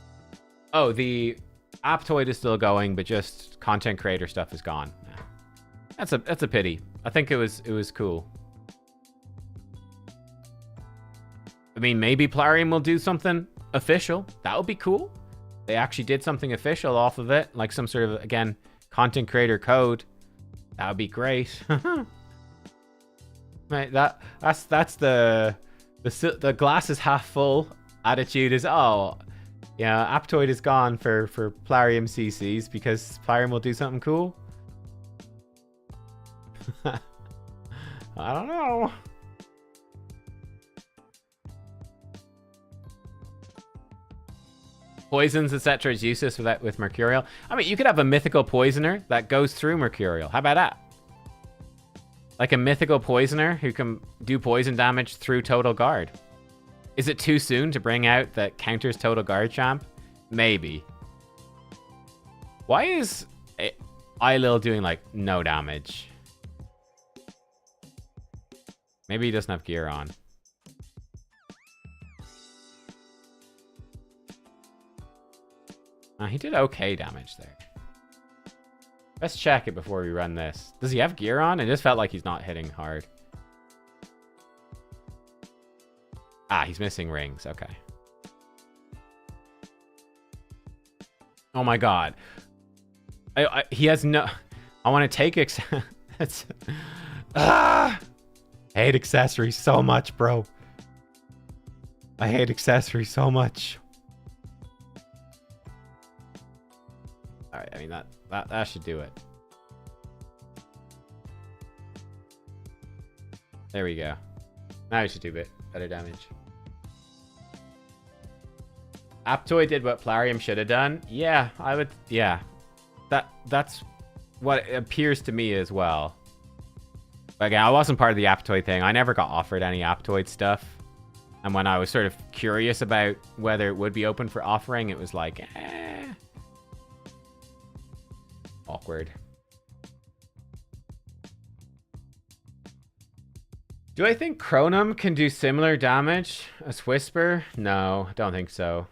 Oh, the Aptoid is still going, but just content creator stuff is gone. That's a pity. I think it was cool. I mean, maybe Plarium will do something official. That would be cool. They actually did something official off of it, like some sort of, again, content creator code. That would be great. Right, that's the glass is half full attitude is, oh, yeah, Aptoid is gone for Plarium CCs because Plarium will do something cool. I don't know. Poisons, etc. is useless with Mercurial. I mean, you could have a mythical poisoner that goes through Mercurial. How about that? Like a mythical poisoner who can do poison damage through Total Guard. Is it too soon to bring out that counters Total Guard champ? Maybe. Why is Eilil doing like no damage? Maybe he doesn't have gear on. He did okay damage there. Let's check it before we run this. Does he have gear on? It just felt like he's not hitting hard. Ah, he's missing rings. Okay. Oh my god. He has no... I want to take... That's... I hate accessories so much, bro. I hate accessories so much. Alright, I mean, that should do it. There we go. Now we should do better damage. Aptoid did what Plarium should have done. Yeah, I would. Yeah, that's what it appears to me as well. But again, I wasn't part of the Aptoid thing. I never got offered any Aptoid stuff. And when I was sort of curious about whether it would be open for offering, it was like, awkward. Do I think Chronum can do similar damage as Whisper? No, I don't think so.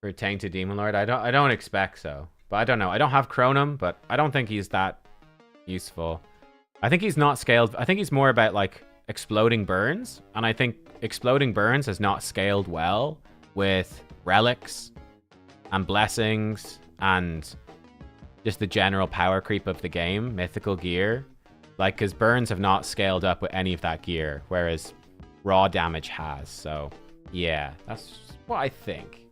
For Tainted Demon Lord, I don't expect so. But I don't know. I don't have Chronum, but I don't think he's that useful. I think he's not scaled. I think he's more about like exploding burns, and I think exploding burns has not scaled well with relics and blessings and just the general power creep of the game, mythical gear. Like, because burns have not scaled up with any of that gear, whereas raw damage has. So, yeah, that's what I think.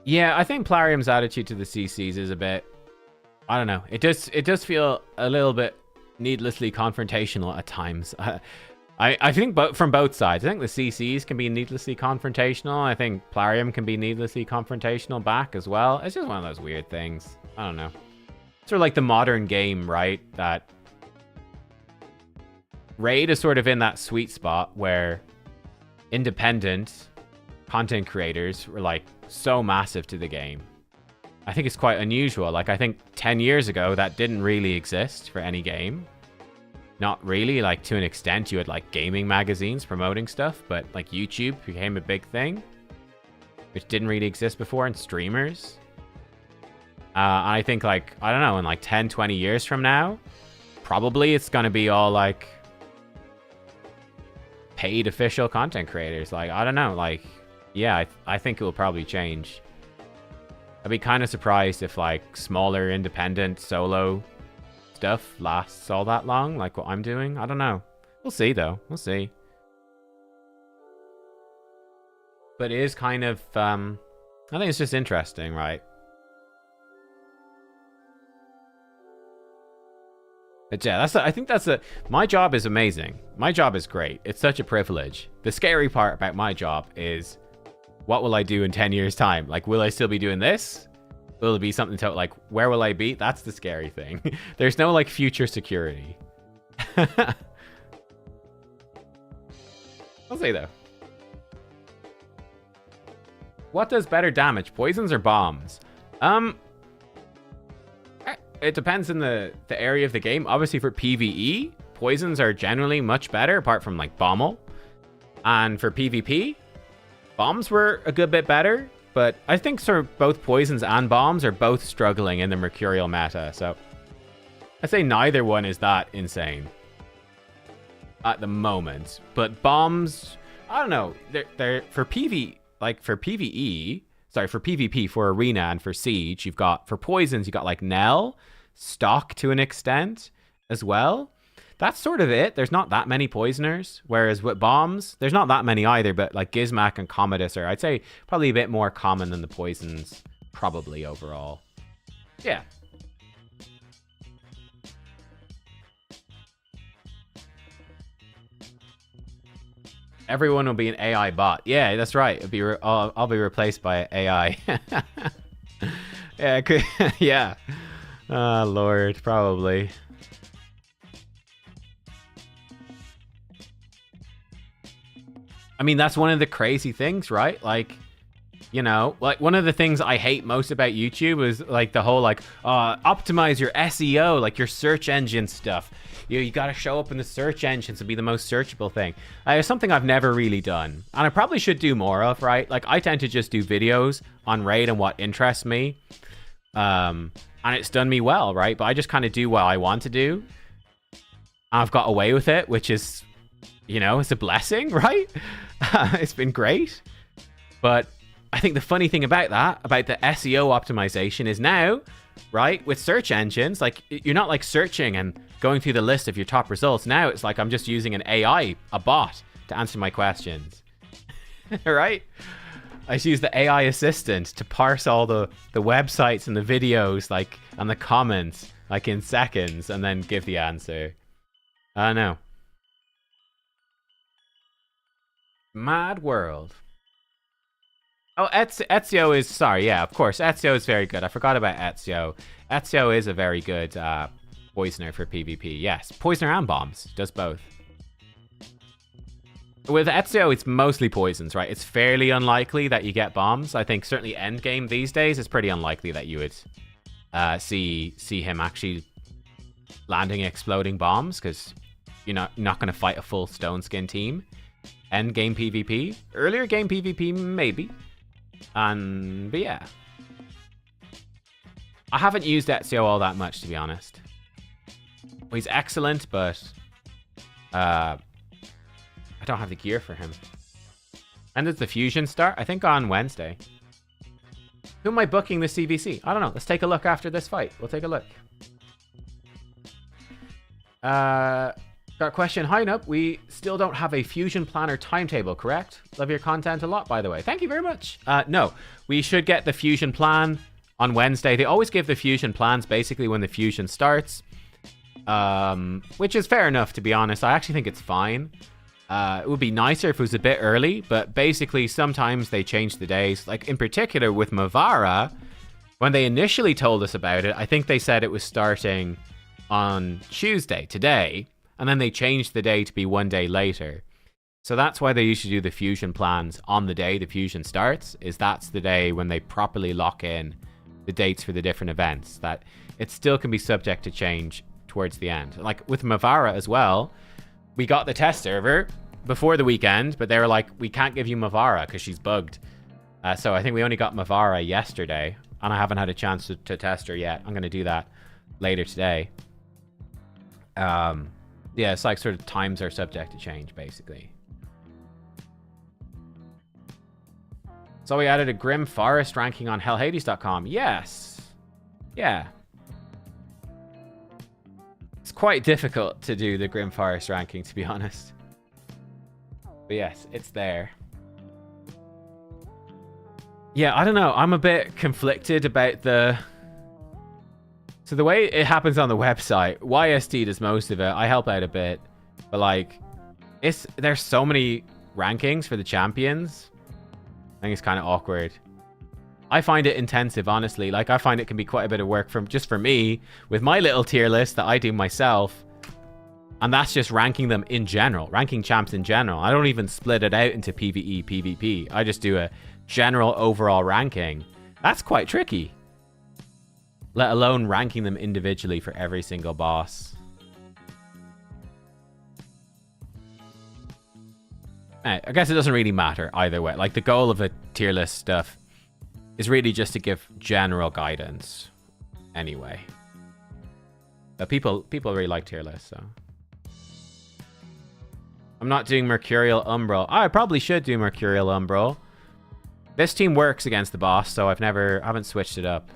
Yeah, I think Plarium's attitude to the CCs is a bit, I don't know. It does feel a little bit needlessly confrontational at times. I think from both sides. I think the CCs can be needlessly confrontational. I think Plarium can be needlessly confrontational back as well. It's just one of those weird things. I don't know. Sort of like the modern game, right? That Raid is sort of in that sweet spot where independent content creators were like so massive to the game. I think it's quite unusual. Like, I think 10 years ago, that didn't really exist for any game. Not really. Like, to an extent, you had, like, gaming magazines promoting stuff, but, like, YouTube became a big thing, which didn't really exist before, and streamers. I think, like, I don't know, in, like, 10, 20 years from now, probably it's going to be all, like, paid official content creators. Like, I don't know. Like, yeah, I think it will probably change. I'd be kind of surprised if, like, smaller, independent, solo stuff lasts all that long, like what I'm doing. I don't know. We'll see, though. We'll see. But it is kind of, I think it's just interesting, right? But yeah, I think my job is amazing. My job is great. It's such a privilege. The scary part about my job is, what will I do in 10 years' time? Like, will I still be doing this? Will it be something to, like, where will I be? That's the scary thing. There's no, like, future security. I'll say, though. What does better damage, poisons or bombs? It depends on the area of the game. Obviously, for PvE, poisons are generally much better, apart from, like, Bommel. And for PvP, bombs were a good bit better, but I think sort of both poisons and bombs are both struggling in the Mercurial meta, so I'd say neither one is that insane at the moment. But bombs, I don't know, they're for PvE, for PvP, for Arena and for Siege, you've got, for poisons, you got like Nell, Stock to an extent as well. That's sort of it. There's not that many poisoners. Whereas with bombs, there's not that many either. But like Gizmak and Commodus are, I'd say, probably a bit more common than the poisons, probably overall. Yeah. Everyone will be an AI bot. Yeah, that's right. I'll be replaced by AI. Yeah, yeah. Oh, Lord, probably. I mean, that's one of the crazy things, right? Like, you know, like one of the things I hate most about YouTube is like the whole like, optimize your SEO, like your search engine stuff. You got to show up in the search engines to be the most searchable thing. It's something I've never really done, and I probably should do more of, right? Like, I tend to just do videos on Raid and what interests me, and it's done me well, right? But I just kind of do what I want to do. I've got away with it, which is, you know, it's a blessing, right? It's been great. But I think the funny thing about that, about the SEO optimization, is now, right, with search engines, like, you're not like searching and going through the list of your top results. Now it's like I'm just using an AI, a bot, to answer my questions. Right? I just use the AI assistant to parse all the websites and the videos, like, and the comments, like, in seconds, and then give the answer. No. Mad world. Oh, Ezio is... Sorry, yeah, of course. Ezio is very good. I forgot about Ezio. Ezio is a very good poisoner for PvP. Yes, poisoner and bombs. Does both. With Ezio, it's mostly poisons, right? It's fairly unlikely that you get bombs. I think certainly endgame these days, it's pretty unlikely that you would see him actually landing exploding bombs, because you're not going to fight a full stone skin team. Endgame PvP. Earlier game PvP, maybe. But yeah. I haven't used Ezio all that much, to be honest. Well, he's excellent, but I don't have the gear for him. And does the fusion start? I think on Wednesday. Who am I booking the CvC? I don't know. Let's take a look after this fight. We'll take a look. Got a question. Hi, Nup. We still don't have a fusion planner timetable, correct? Love your content a lot, by the way. Thank you very much. No, we should get the fusion plan on Wednesday. They always give the fusion plans basically when the fusion starts, which is fair enough, to be honest. I actually think it's fine. It would be nicer if it was a bit early, but basically sometimes they change the days. Like in particular with Mavara, when they initially told us about it, I think they said it was starting on Tuesday, today, and then they changed the day to be one day later. So that's why they usually do the fusion plans on the day the fusion starts, is that's the day when they properly lock in the dates for the different events. That it still can be subject to change towards the end. Like with Mavara as well, we got the test server before the weekend, but they were like, we can't give you Mavara because she's bugged. So I think we only got Mavara yesterday, and I haven't had a chance to test her yet. I'm going to do that later today. Yeah, it's like sort of times are subject to change, basically. So we added a Grim Forest ranking on hellhades.com. Yes. Yeah. It's quite difficult to do the Grim Forest ranking, to be honest. But yes, it's there. Yeah, I don't know. I'm a bit conflicted about the... So the way it happens on the website, YST does most of it. I help out a bit. But like, there's so many rankings for the champions. I think it's kind of awkward. I find it intensive, honestly. Like, I find it can be quite a bit of work just for me with my little tier list that I do myself. And that's just ranking them in general, ranking champs in general. I don't even split it out into PvE, PvP. I just do a general overall ranking. That's quite tricky. Let alone ranking them individually for every single boss. I guess it doesn't really matter either way. Like, the goal of the tier list stuff is really just to give general guidance anyway. But people really like tier lists, so. I'm not doing Mercurial Umbral. I probably should do Mercurial Umbral. This team works against the boss, so I haven't switched it up.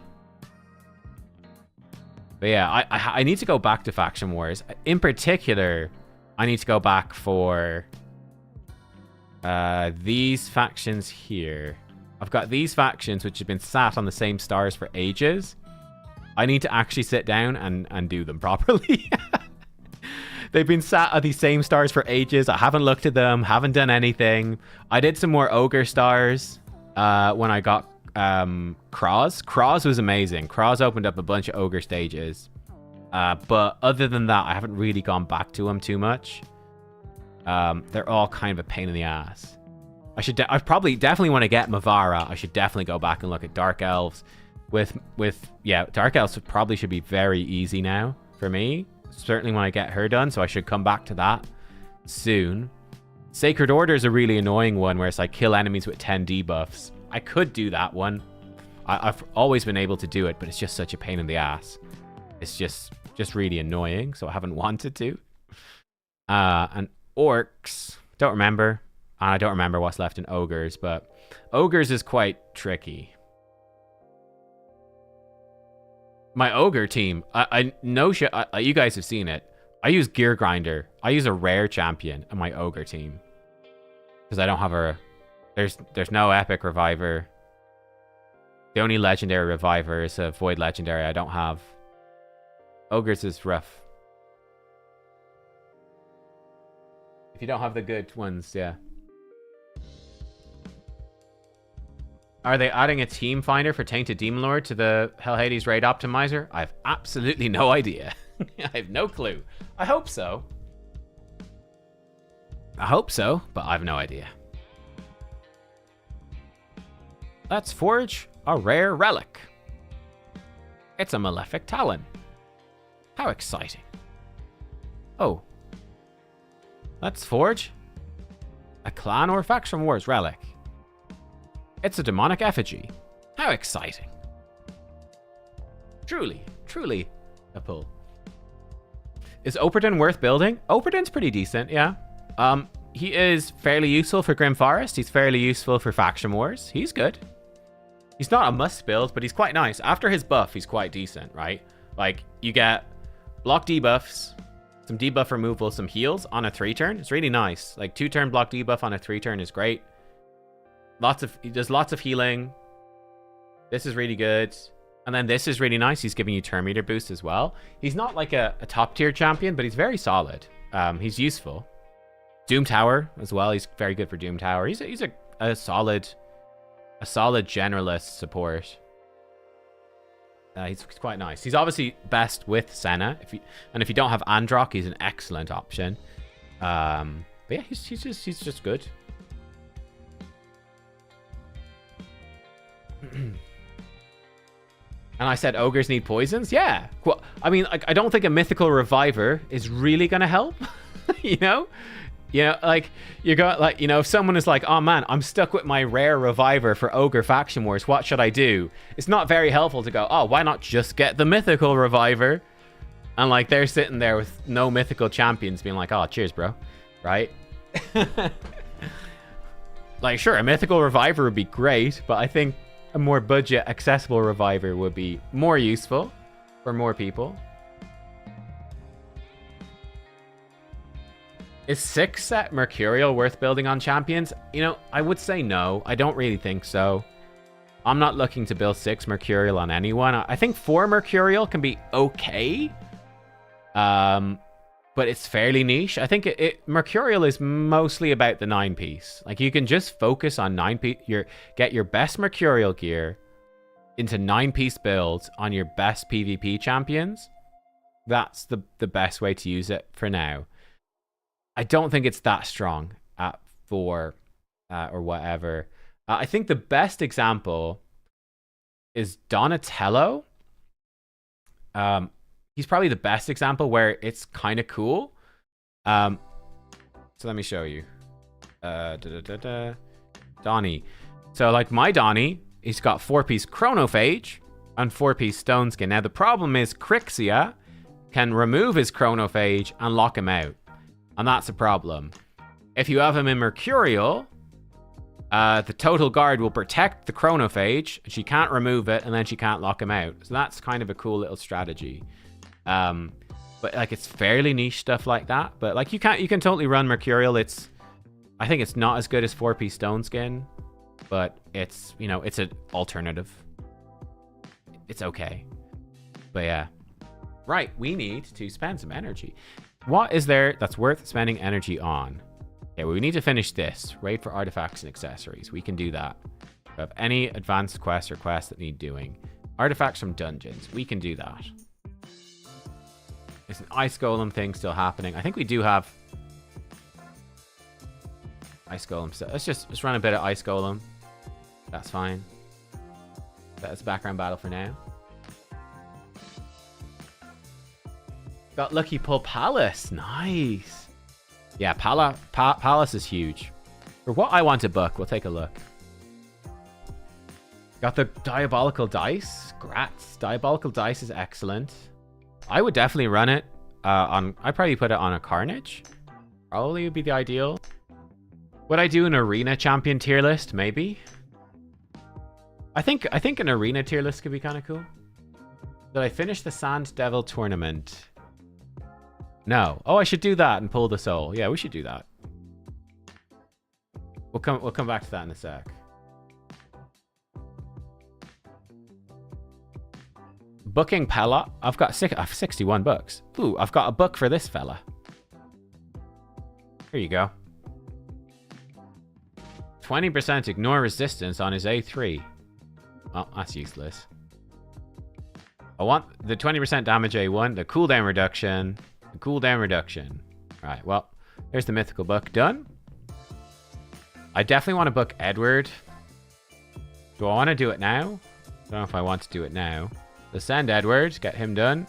But yeah, I need to go back to Faction Wars. In particular, I need to go back for these factions here. I've got these factions which have been sat on the same stars for ages. I need to actually sit down and do them properly. They've been sat at these same stars for ages. I haven't looked at them, haven't done anything. I did some more Ogre stars when I got Kraz. Kraz was amazing. Kraz opened up a bunch of Ogre stages. But other than that, I haven't really gone back to them too much. They're all kind of a pain in the ass. I definitely want to get Mavara. I should definitely go back and look at Dark Elves. Yeah, Dark Elves probably should be very easy now for me. Certainly when I get her done, so I should come back to that soon. Sacred Order is a really annoying one where it's like kill enemies with 10 debuffs. I could do that one. I've always been able to do it, but it's just such a pain in the ass. It's just really annoying, so I haven't wanted to. And Orcs, don't remember. And I don't remember what's left in Ogres, but Ogres is quite tricky. My Ogre team, I know you guys have seen it. I use Gear Grinder. I use a rare champion on my Ogre team. Because I don't have There's no epic reviver. The only legendary reviver is a void legendary I don't have. Ogres is rough. If you don't have the good ones, yeah. Are they adding a team finder for Tainted Demon Lord to the Hell Hades raid optimizer? I have absolutely no idea. I have no clue. I hope so. I hope so, but I have no idea. Let's forge a rare relic. It's a Malefic Talon. How exciting. Oh. Let's forge a clan or faction wars relic. It's a demonic effigy. How exciting. Truly, truly a pull. Is Operton worth building? Operton's pretty decent, yeah. He is fairly useful for Grim Forest. He's fairly useful for faction wars. He's good. He's not a must build, but he's quite nice. After his buff, he's quite decent, right? Like, you get block debuffs, some debuff removal, some heals on a 3-turn. It's really nice. Like, 2-turn block debuff on a 3-turn is great. He does lots of healing. This is really good. And then this is really nice. He's giving you turn meter boost as well. He's not like a top tier champion, but he's very solid. He's useful. Doom Tower as well. He's very good for Doom Tower. He's a solid generalist support. He's quite nice. He's obviously best with Senna. If you don't have Androck, he's an excellent option. But yeah, he's just good. And I said ogres need poisons? Yeah. Well, I mean, like, I don't think a mythical reviver is really gonna help. You know? Yeah, like, you got, like, you know, if someone is like, oh man, I'm stuck with my rare reviver for Ogre Faction Wars, what should I do? It's not very helpful to go, oh, why not just get the mythical reviver? And, like, they're sitting there with no mythical champions being like, oh, cheers, bro. Right? Like, sure, a mythical reviver would be great, but I think a more budget, accessible reviver would be more useful for more people. Is 6-set Mercurial worth building on champions? You know, I would say no. I don't really think so. I'm not looking to build 6 Mercurial on anyone. I think 4 Mercurial can be okay. But it's fairly niche. I think Mercurial is mostly about the 9-piece. Like, you can just focus on 9-piece. Get your best Mercurial gear into 9-piece builds on your best PvP champions. That's the best way to use it for now. I don't think it's that strong at 4 or whatever. I think the best example is Donatello. He's probably the best example where it's kind of cool. So let me show you. Donnie. So like my Donnie, he's got 4-piece Chronophage and 4-piece Stone Skin. Now the problem is Crixia can remove his Chronophage and lock him out. And that's a problem. If you have him in Mercurial, the Total Guard will protect the Chronophage, and she can't remove it, and then she can't lock him out. So that's kind of a cool little strategy. But like, it's fairly niche stuff like that. But like, you can totally run Mercurial. I think it's not as good as 4-piece Stone Skin, but it's, you know, it's an alternative. It's okay. But yeah. Right, we need to spend some energy. What is there that's worth spending energy on? Okay, well, we need to finish this. Raid for artifacts and accessories. We can do that. If we have any advanced quests or quests that need doing. Artifacts from dungeons. We can do that. There's an Ice Golem thing still happening. I think we do have Ice Golem stuff. Let's run a bit of Ice Golem. That's fine. That's background battle for now. Got Lucky Pull Palace. Nice. Yeah, Palace is huge. For what I want to book, we'll take a look. Got the Diabolical Dice. Grats. Diabolical Dice is excellent. I would definitely run it I'd probably put it on a Carnage. Probably would be the ideal. Would I do an Arena Champion tier list? Maybe. I think an Arena tier list could be kind of cool. Did I finish the Sand Devil tournament? No. Oh, I should do that and pull the soul. Yeah, we should do that. We'll come back to that in a sec. Booking Pella. I've 61 books. Ooh, I've got a book for this fella. Here you go. 20% ignore resistance on his A3. Well, that's useless. I want the 20% damage A1, the cooldown reduction, the cooldown reduction. Alright, well, there's the mythical book done. I definitely want to book Edward. Do I want to do it now? I don't know if I want to do it now. So send Edward, get him done.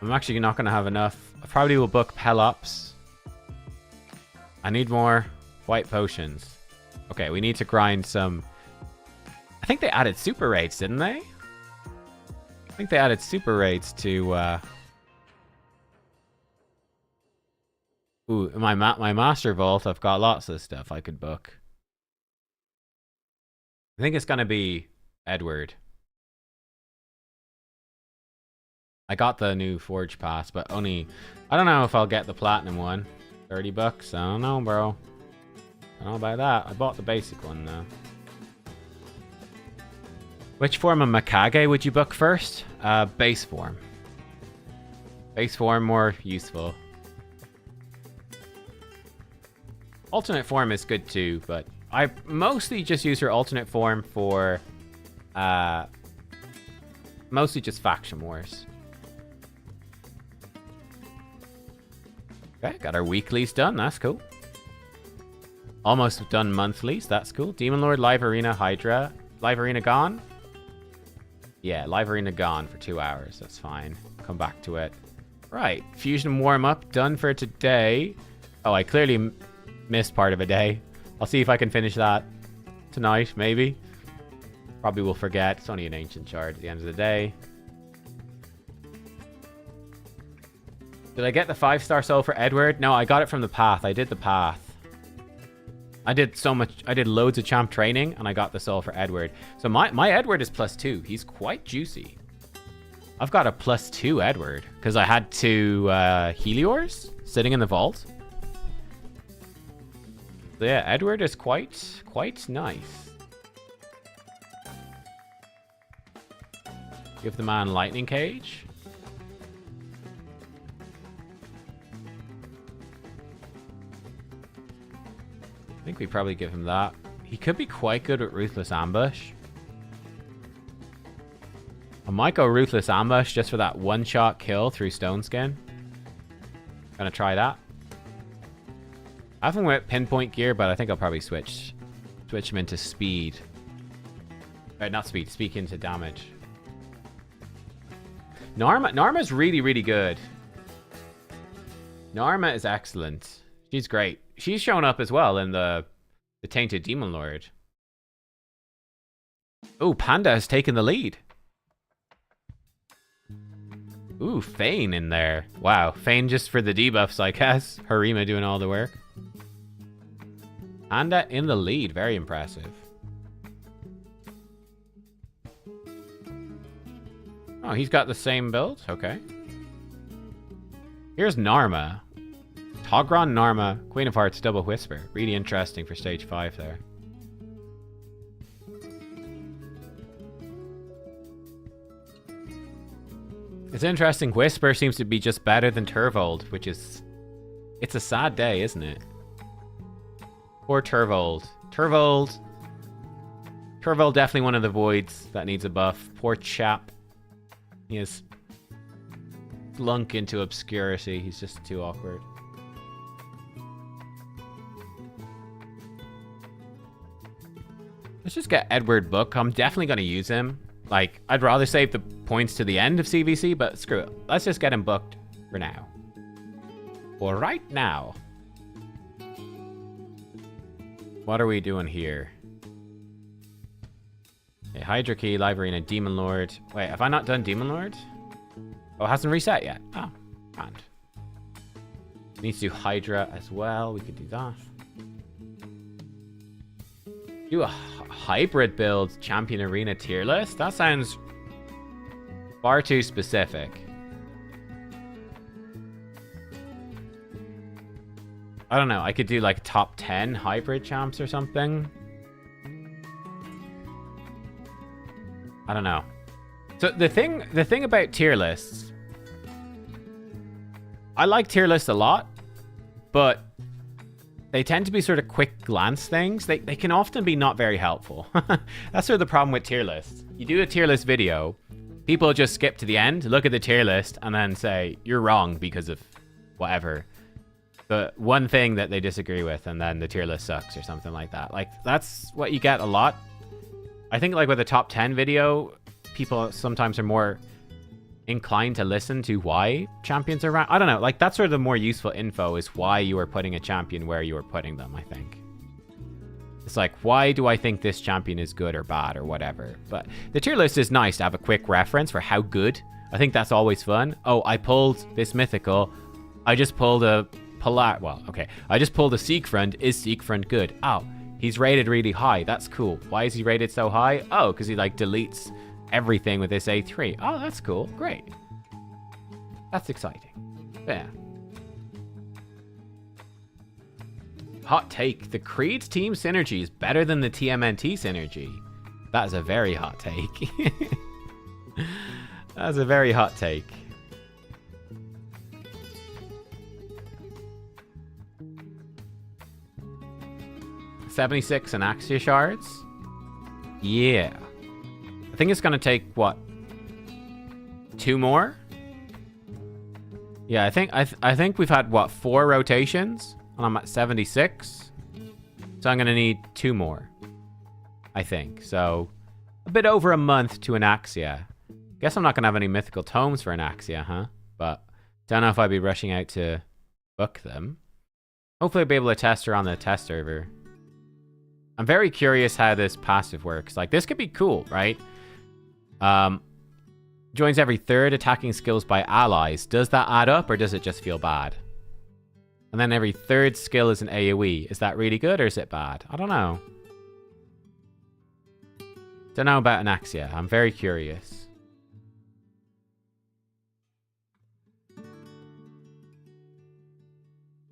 I'm actually not going to have enough. I probably will book Pelops. I need more white potions. Okay, we need to grind some. I think they added super raids, didn't they? I think they added super raids to Ooh, my master vault, I've got lots of stuff I could book. I think it's gonna be Edward. I got the new Forge Pass, but only... I don't know if I'll get the Platinum one. 30 bucks? I don't know, bro. I don't know about that. I bought the basic one, though. Which form of Mikage would you book first? Base form. Base form, more useful. Alternate form is good too, but I mostly just use her alternate form for... mostly just faction wars. Okay, got our weeklies done. That's cool. Almost done monthlies. That's cool. Demon Lord, Live Arena, Hydra. Live Arena gone? Yeah, Live Arena gone for 2 hours. That's fine. Come back to it. Right. Fusion warm-up done for today. Oh, I clearly missed part of a day. I'll see if I can finish that tonight, maybe. Probably will forget. It's only an ancient shard at the end of the day. Did I get the 5-star soul for Edward? No, I got it from the path. I did the path. I did so much. I did loads of champ training, and I got the soul for Edward. So my Edward is +2. He's quite juicy. I've got a +2 Edward because I had 2 Heliors sitting in the vault. So yeah, Edward is quite nice. Give the man lightning cage. I think we probably give him that. He could be quite good at Ruthless Ambush. I might go Ruthless Ambush just for that one-shot kill through Stone Skin. Gonna try that. I have him with pinpoint gear, but I think I'll probably switch him into speed. Not speed, speak into damage. Narma's really good. Narma is excellent. She's great. She's shown up as well in the Tainted Demon Lord. Ooh, Panda has taken the lead. Ooh, Fane in there. Wow, Fane just for the debuffs, I guess. Harima doing all the work. Panda in the lead. Very impressive. Oh, he's got the same build? Okay. Here's Narma. Togron, Narma, Queen of Hearts, Double Whisper. Really interesting for stage 5 there. It's interesting. Whisper seems to be just better than Turvold, which is... It's a sad day, isn't it? Poor Turvold. Turvold definitely one of the voids that needs a buff. Poor chap. He has slunk into obscurity. He's just too awkward. Let's just get Edward Book. I'm definitely going to use him. Like, I'd rather save the points to the end of CvC, but screw it. Let's just get him booked for now. For right now. What are we doing here? Okay, Hydra Key, Live Arena, Demon Lord. Wait, have I not done Demon Lord? Oh, it hasn't reset yet. Oh, grand. Needs to do Hydra as well. We could do that. Do a hybrid build Champion Arena tier list? That sounds far too specific. I don't know. I could do like top 10 hybrid champs or something. I don't know. So the thing about tier lists, I like tier lists a lot, but they tend to be sort of quick glance things. They can often be not very helpful. That's sort of the problem with tier lists. You do a tier list video, people just skip to the end, look at the tier list, and then say, you're wrong because of whatever. The one thing that they disagree with, and then the tier list sucks or something like that. Like, that's what you get a lot. I think like with a top 10 video, people sometimes are more inclined to listen to why champions are ranked. I don't know. Like, that's sort of the more useful info is why you are putting a champion where you are putting them, I think. It's like, why do I think this champion is good or bad or whatever? But the tier list is nice to have a quick reference for how good. I think that's always fun. Oh, I pulled this mythical. I just pulled a well, okay. I just pulled a Siegfried. Is Siegfried good? Oh, he's rated really high. That's cool. Why is he rated so high? Oh, because he like deletes everything with this A3. Oh, that's cool. Great. That's exciting. Yeah. Hot take. The Creed team synergy is better than the TMNT synergy. That is a very hot take. That's a very hot take. $76 in Axia shards? Yeah. I think it's going to take, what? 2 more? Yeah, I think we've had, what, 4 rotations? And I'm at 76. So I'm going to need 2 more. I think. So, a bit over a month to an Axia. Guess I'm not going to have any mythical tomes for an Axia, huh? But, don't know if I'd be rushing out to book them. Hopefully I'll be able to test her on the test server. I'm very curious how this passive works. Like, this could be cool, right? Joins every 3rd attacking skills by allies. Does that add up, or does it just feel bad? And then every 3rd skill is an AoE. Is that really good, or is it bad? I don't know. Don't know about Anaxia. I'm very curious.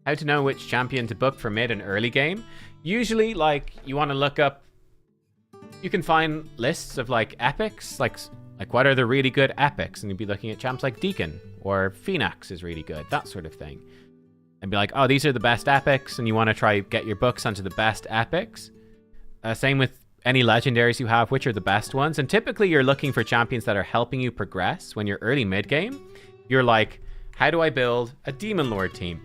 How to know which champion to book for mid and early game? Usually, like, you want to look up... You can find lists of, like, epics. Like what are the really good epics? And you'd be looking at champs like Deacon. Or Phoenix is really good. That sort of thing. And be like, oh, these are the best epics. And you want to try get your books onto the best epics. Same with any legendaries you have. Which are the best ones? And typically, you're looking for champions that are helping you progress. When you're early mid-game, you're like, how do I build a Demon Lord team?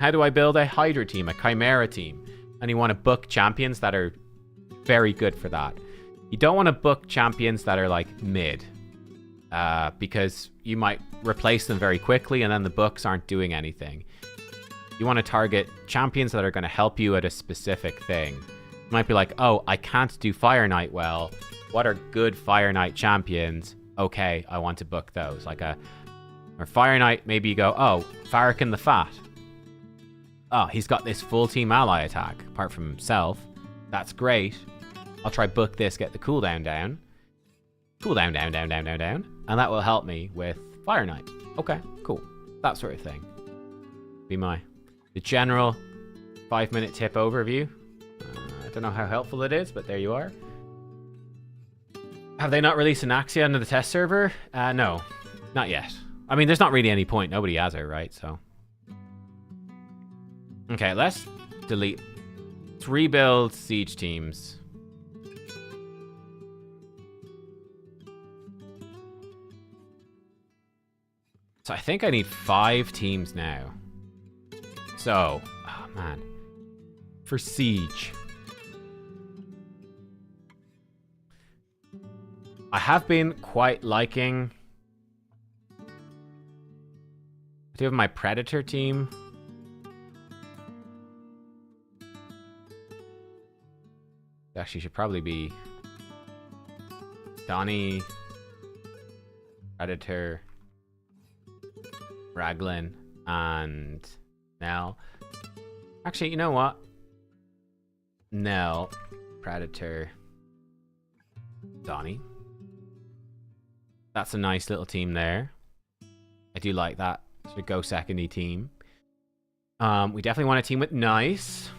How do I build a Hydra team? A Chimera team? And you want to book champions that are very good for that. You don't want to book champions that are like mid. Because you might replace them very quickly and then the books aren't doing anything. You want to target champions that are going to help you at a specific thing. You might be like, oh, I can't do Fire Knight well. What are good Fire Knight champions? Okay, I want to book those. Like or Fire Knight, maybe you go, oh, Farrakhan the Fat. Oh, he's got this full team ally attack, apart from himself. That's great. I'll try book this, get the cooldown down. Cooldown down. And that will help me with Fire Knight. Okay, cool. That sort of thing. Be the general 5-minute tip overview. I don't know how helpful it is, but there you are. Have they not released an Axia into the test server? No, not yet. I mean, there's not really any point. Nobody has her, right? So... Okay, let's delete. Let's rebuild siege teams. So I think I need 5 teams now. So, oh man. For siege. I have been quite liking... I do have my Predator team. Actually, should probably be Donnie, Predator, Raglan, and Nell. Actually, you know what? Nell, Predator, Donnie. That's a nice little team there. I do like that sort of go secondy team. We definitely want a team with Nice.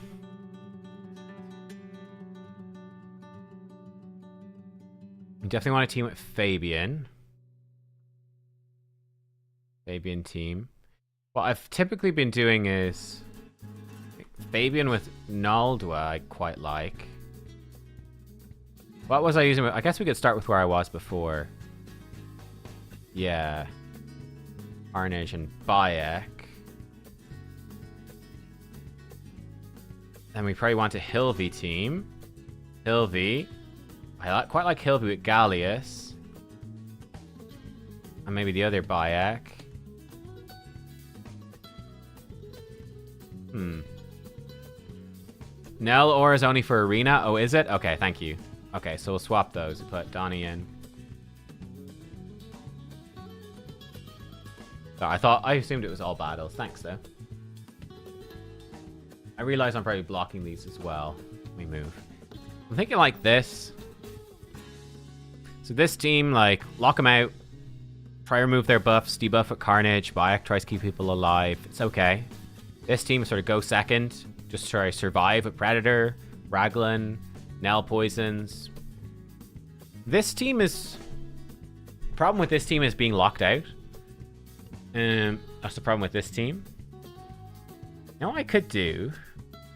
We definitely want a team with Fabian. Fabian team. What I've typically been doing is Fabian with Naldwa I quite like. What was I using? I guess we could start with where I was before. Yeah. Carnage and Bayek. Then we probably want a Hilvy team. Hilvy. I quite like Hilvy with Gallius. And maybe the other Bayek. Nell Ore is only for Arena. Oh, is it? Okay, thank you. Okay, so we'll swap those. We'll put Donnie in. So I assumed it was all battles. Thanks, though. I realize I'm probably blocking these as well. Let me move. I'm thinking like this. So this team, like, lock them out. Try to remove their buffs. Debuff with Carnage. Bayek tries to keep people alive. It's okay. This team sort of go second. Just try to survive with Predator, Raglan, Nell Poisons. This team is... The problem with this team is being locked out. That's the problem with this team. You know what I could do?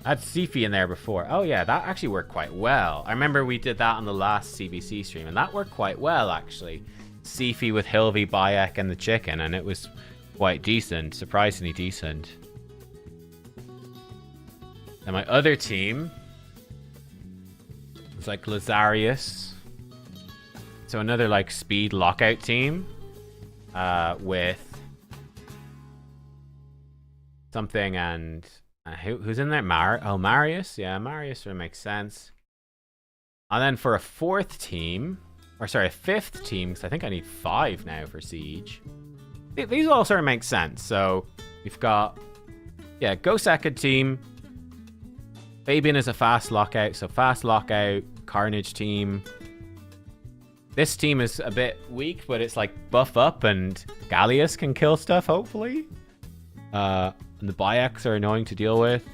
I had Sifi in there before. Oh yeah, that actually worked quite well. I remember we did that on the last CvC stream, and that worked quite well, actually. Sifi with Hilvy, Bayek, and the chicken, and it was quite decent. Surprisingly decent. And my other team is like Lazarius. So another like speed lockout team with something and who's in there? Marius? Yeah, Marius sort of makes sense. And then for a fifth team, because I think I need 5 now for Siege. These all sort of make sense. So we've got, yeah, go second team. Fabian is a fast lockout, so fast lockout, Carnage team. This team is a bit weak, but it's like buff up and Gallius can kill stuff, hopefully. And the Bayeks are annoying to deal with.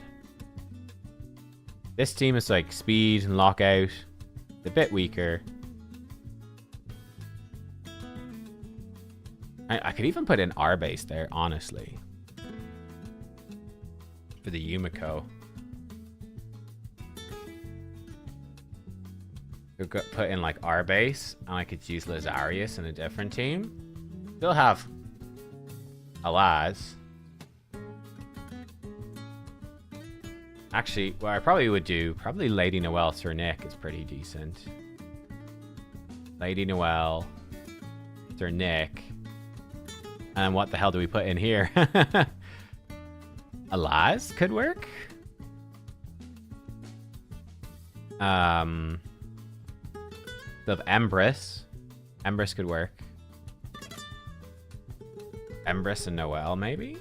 This team is like speed and lockout. A bit weaker. I could even put in R base there, honestly. For the Yumiko. Could put in like R base, and I could use Lazarius in a different team. Still have Alaz. Actually, what I probably would do, probably Lady Noelle Sir Nick is pretty decent. Lady Noelle, Sir Nick. And what the hell do we put in here? Alaz could work. The Empress. Empress could work. Empress and Noelle, maybe?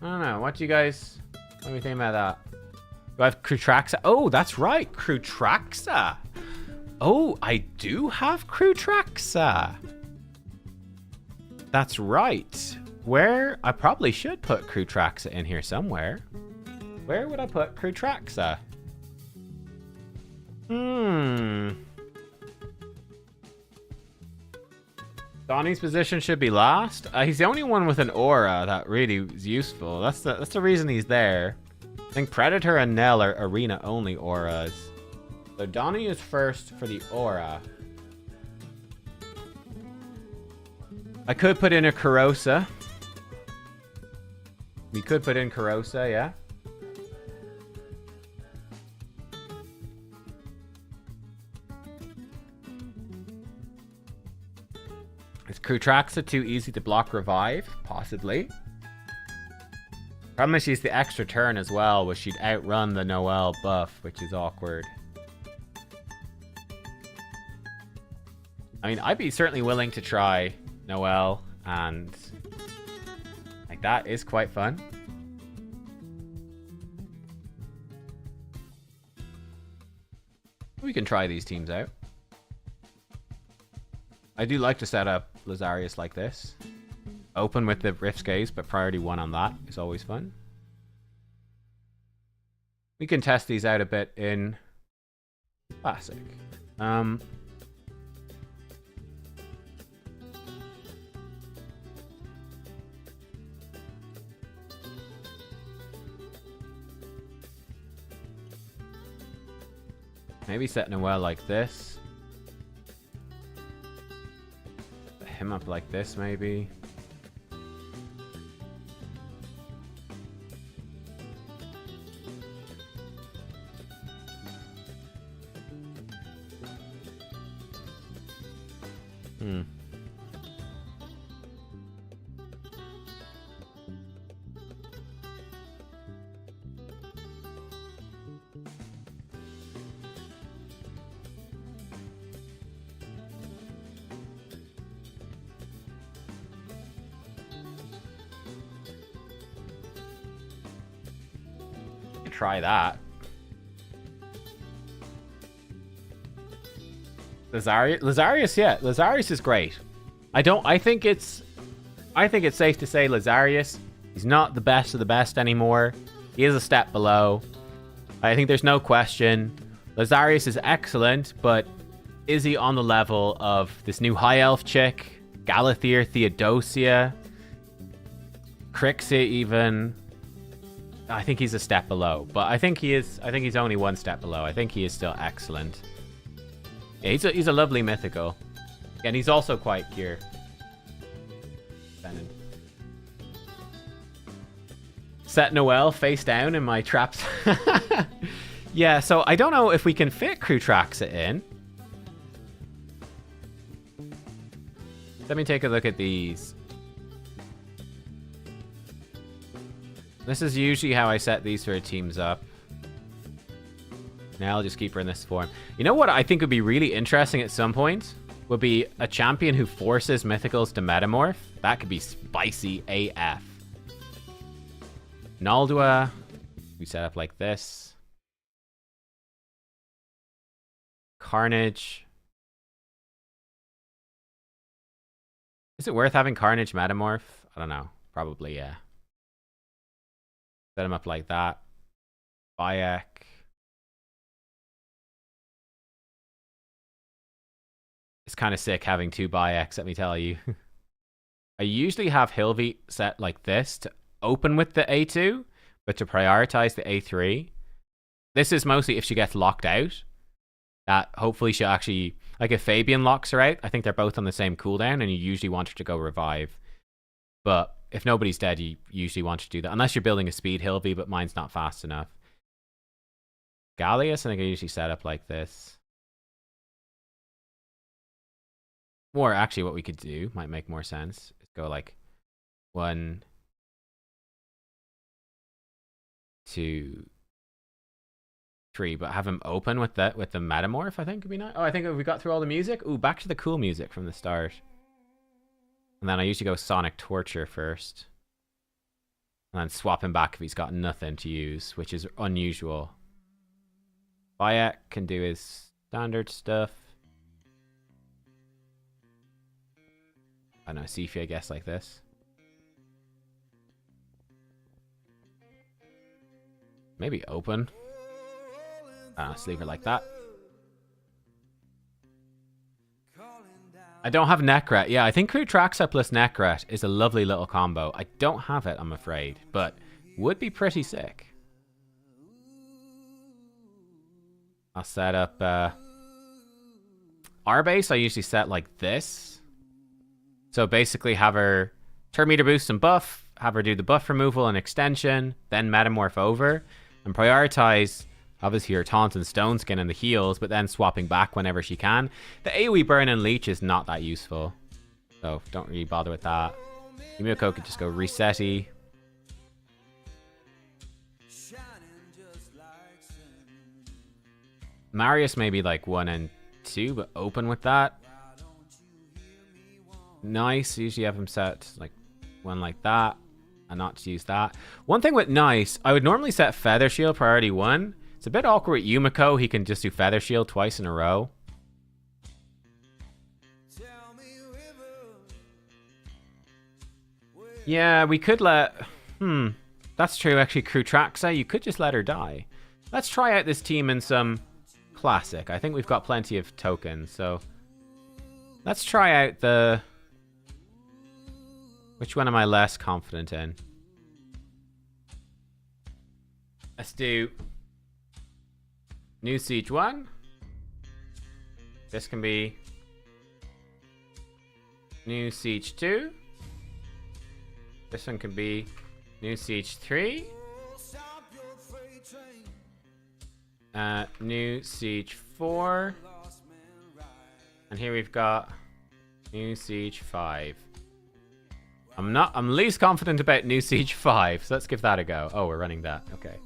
I don't know. What do you guys... What do you think about that? Do I have Krutraxa? Oh, that's right. Krutraxa. Oh, I do have Krutraxa. That's right. Where? I probably should put Krutraxa in here somewhere. Where would I put Krutraxa? Donnie's position should be last. He's the only one with an aura that really is useful. That's the reason he's there. I think Predator and Nell are arena only auras. So Donnie is first for the aura. I could put in a Karosa. We could put in Karosa, yeah. Is Krutraxa too easy to block revive? Possibly. Problem is she's the extra turn as well, which she'd outrun the Noelle buff, which is awkward. I mean, I'd be certainly willing to try Noelle, and like that is quite fun. We can try these teams out. I do like to set up Lazarius like this. Open with the Rift's Gaze, but priority 1 on that is always fun. We can test these out a bit in Classic. Maybe setting him well like this. Set him up like this, maybe. Try that. Lazarius, yeah. Lazarius is great. I think it's safe to say Lazarius, he's not the best of the best anymore. He is a step below. I think there's no question. Lazarius is excellent, but is he on the level of this new high elf chick? Galathyr, Theodosia, Crixie even. I think he's a step below, but I think he's only one step below. I think he is still excellent. Yeah, he's a lovely mythical. And he's also quite pure. Set Noel face down in my traps. Yeah, so I don't know if we can fit Krutraxa in. Let me take a look at these. This is usually how I set these sort of teams up. Now I'll just keep her in this form. You know what I think would be really interesting at some point? Would be a champion who forces mythicals to metamorph. That could be spicy AF. Naldua, we set up like this. Carnage. Is it worth having Carnage metamorph? I don't know. Probably, yeah. Set him up like that. Bayek. It's kind of sick having two Bayeks, let me tell you. I usually have Hilvi set like this to open with the A2, but to prioritize the A3. This is mostly if she gets locked out. That hopefully she'll actually... Like if Fabian locks her out, I think they're both on the same cooldown, and you usually want her to go revive. But if nobody's dead, you usually want to do that. Unless you're building a speed Hilvi, but mine's not fast enough. Gallius, I think I usually set up like this. Or actually what we could do, might make more sense, is go like 1, 2, 3, but have him open with the metamorph, I think would be nice. Oh, I think if we got through all the music, ooh, back to the cool music from the start. And then I usually go Sonic Torture first. And then swap him back if he's got nothing to use, which is unusual. Bayek can do his standard stuff. I don't know, Sifi, I guess, like this. Maybe open. Let's leave her like that. I don't have Necret. Yeah, I think Krutraxa plus Necret is a lovely little combo. I don't have it, I'm afraid, but would be pretty sick. I'll set up our base. I usually set like this. So basically have her turn meter boost and buff, have her do the buff removal and extension, then metamorph over, and prioritize obviously her taunt and stone skin and the heals, but then swapping back whenever she can. The AoE burn and leech is not that useful, so don't really bother with that. Yumiko could just go resetty. Marius maybe like 1 and 2, but open with that. Nice, usually have him set like 1 like that, and not to use that. One thing with Nice, I would normally set Feather Shield priority 1. It's a bit awkward with Yumiko, he can just do Feather Shield twice in a row. Yeah, we could let... That's true, actually, Krutraxa. You could just let her die. Let's try out this team in some classic. I think we've got plenty of tokens, so... Let's try out the... Which one am I less confident in? Let's do... New Siege 1. This can be... New Siege 2. This one can be New Siege 3. New Siege 4. And here we've got New Siege 5. I'm least confident about New Siege 5, so let's give that a go. Oh, we're running that. Okay.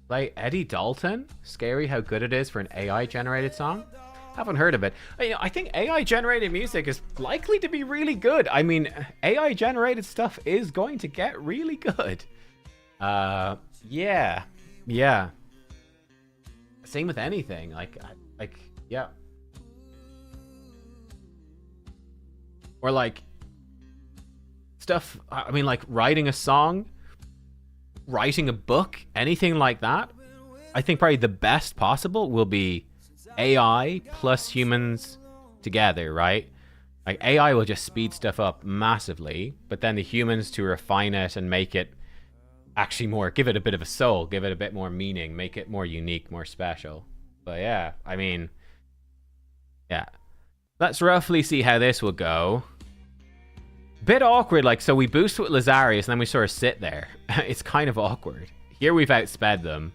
Play Eddie Dalton? Scary how good it is for an AI generated song? Haven't heard of it. I think AI generated music is likely to be really good. I mean, AI generated stuff is going to get really good. Yeah. Same with anything. Yeah. Or like stuff, I mean, like writing a song, writing a book, anything like that. I think probably the best possible will be AI plus humans together, right? Like AI will just speed stuff up massively, but then the humans to refine it and make it actually more, give it a bit of a soul, give it a bit more meaning, make it more unique, more special. But yeah, I mean, yeah. Let's roughly see how this will go. Bit awkward, like, so we boost with Lazarius and then we sort of sit there. It's kind of awkward. Here we've outsped them.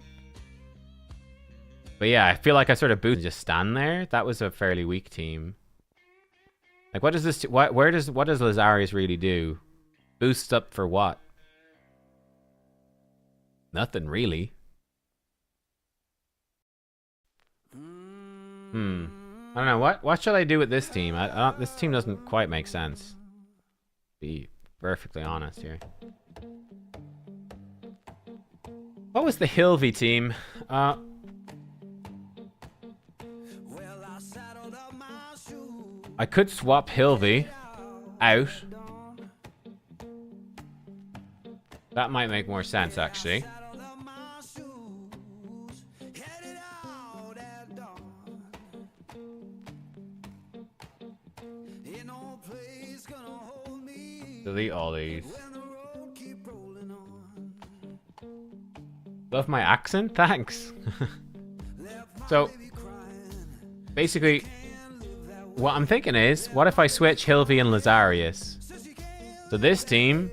But yeah, I feel like I sort of boost and just stand there. That was a fairly weak team. Like, what does this, what does Lazarius really do? Boost up for what? Nothing really. I don't know, what should I do with this team? This team doesn't quite make sense. Be perfectly honest here. What was the Hilvy team? I could swap Hilvy out. That might make more sense, actually. Delete all these. Love my accent? Thanks. So, basically, what I'm thinking is, what if I switch Hilvy and Lazarius? So this team,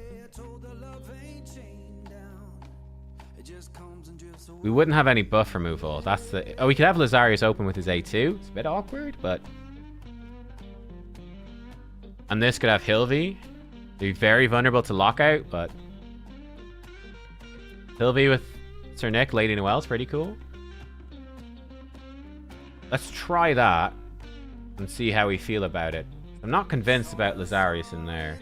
we wouldn't have any buff removal. That's the... Oh, we could have Lazarius open with his A2. It's a bit awkward, but... And this could have Hilvy. Be very vulnerable to lockout, but... Hilvy with Sir Nick, Lady Noelle is pretty cool. Let's try that and see how we feel about it. I'm not convinced about Lazarius in there.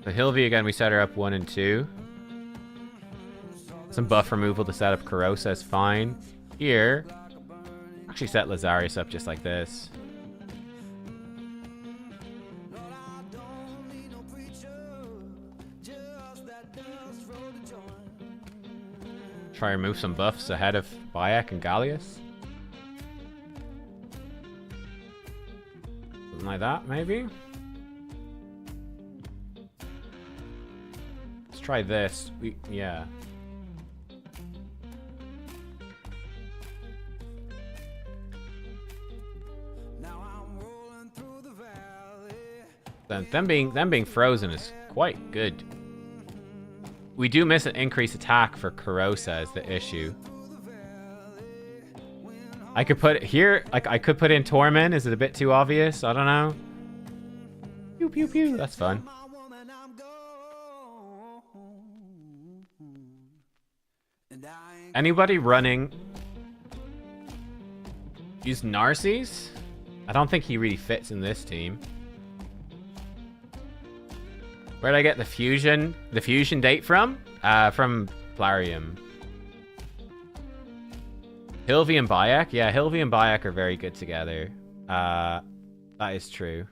So Hilvy again, we set her up 1 and 2. Some buff removal to set up Corrosa is fine. Here, actually set Lazarius up just like this. Try and remove some buffs ahead of Bayek and Gallius. Something like that, maybe? Let's try this. Yeah. Them being frozen is quite good. We do miss an increased attack for Corrosa is the issue. I could put it here, like I could put in Torment. Is it a bit too obvious? I don't know. Pew pew pew. That's fun. Anybody running? Use Narcissus? I don't think he really fits in this team. Where'd I get the fusion date from? From Plarium. Hilvy and Bayek? Yeah, Hilvy and Bayek are very good together. That is true.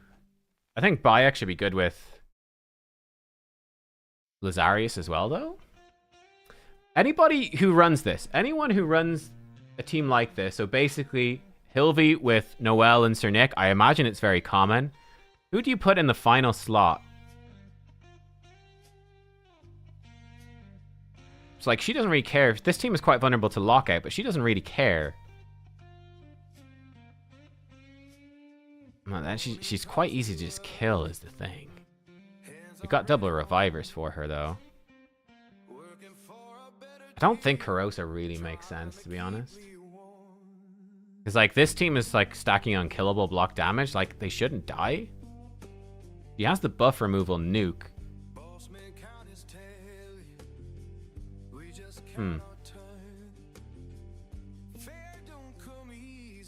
I think Bayek should be good with Lazarius as well, though. Anybody who runs this, anyone who runs a team like this, so basically Hilvy with Noelle and Sir Nick, I imagine it's very common. Who do you put in the final slot? It's like, she doesn't really care. This team is quite vulnerable to lockout, but she doesn't really care. Well, she's quite easy to just kill is the thing. We got double revivers for her, though. I don't think Karosa really makes sense, to be honest. Because, like, this team is, like, stacking unkillable block damage. Like, they shouldn't die. She has the buff removal nuke.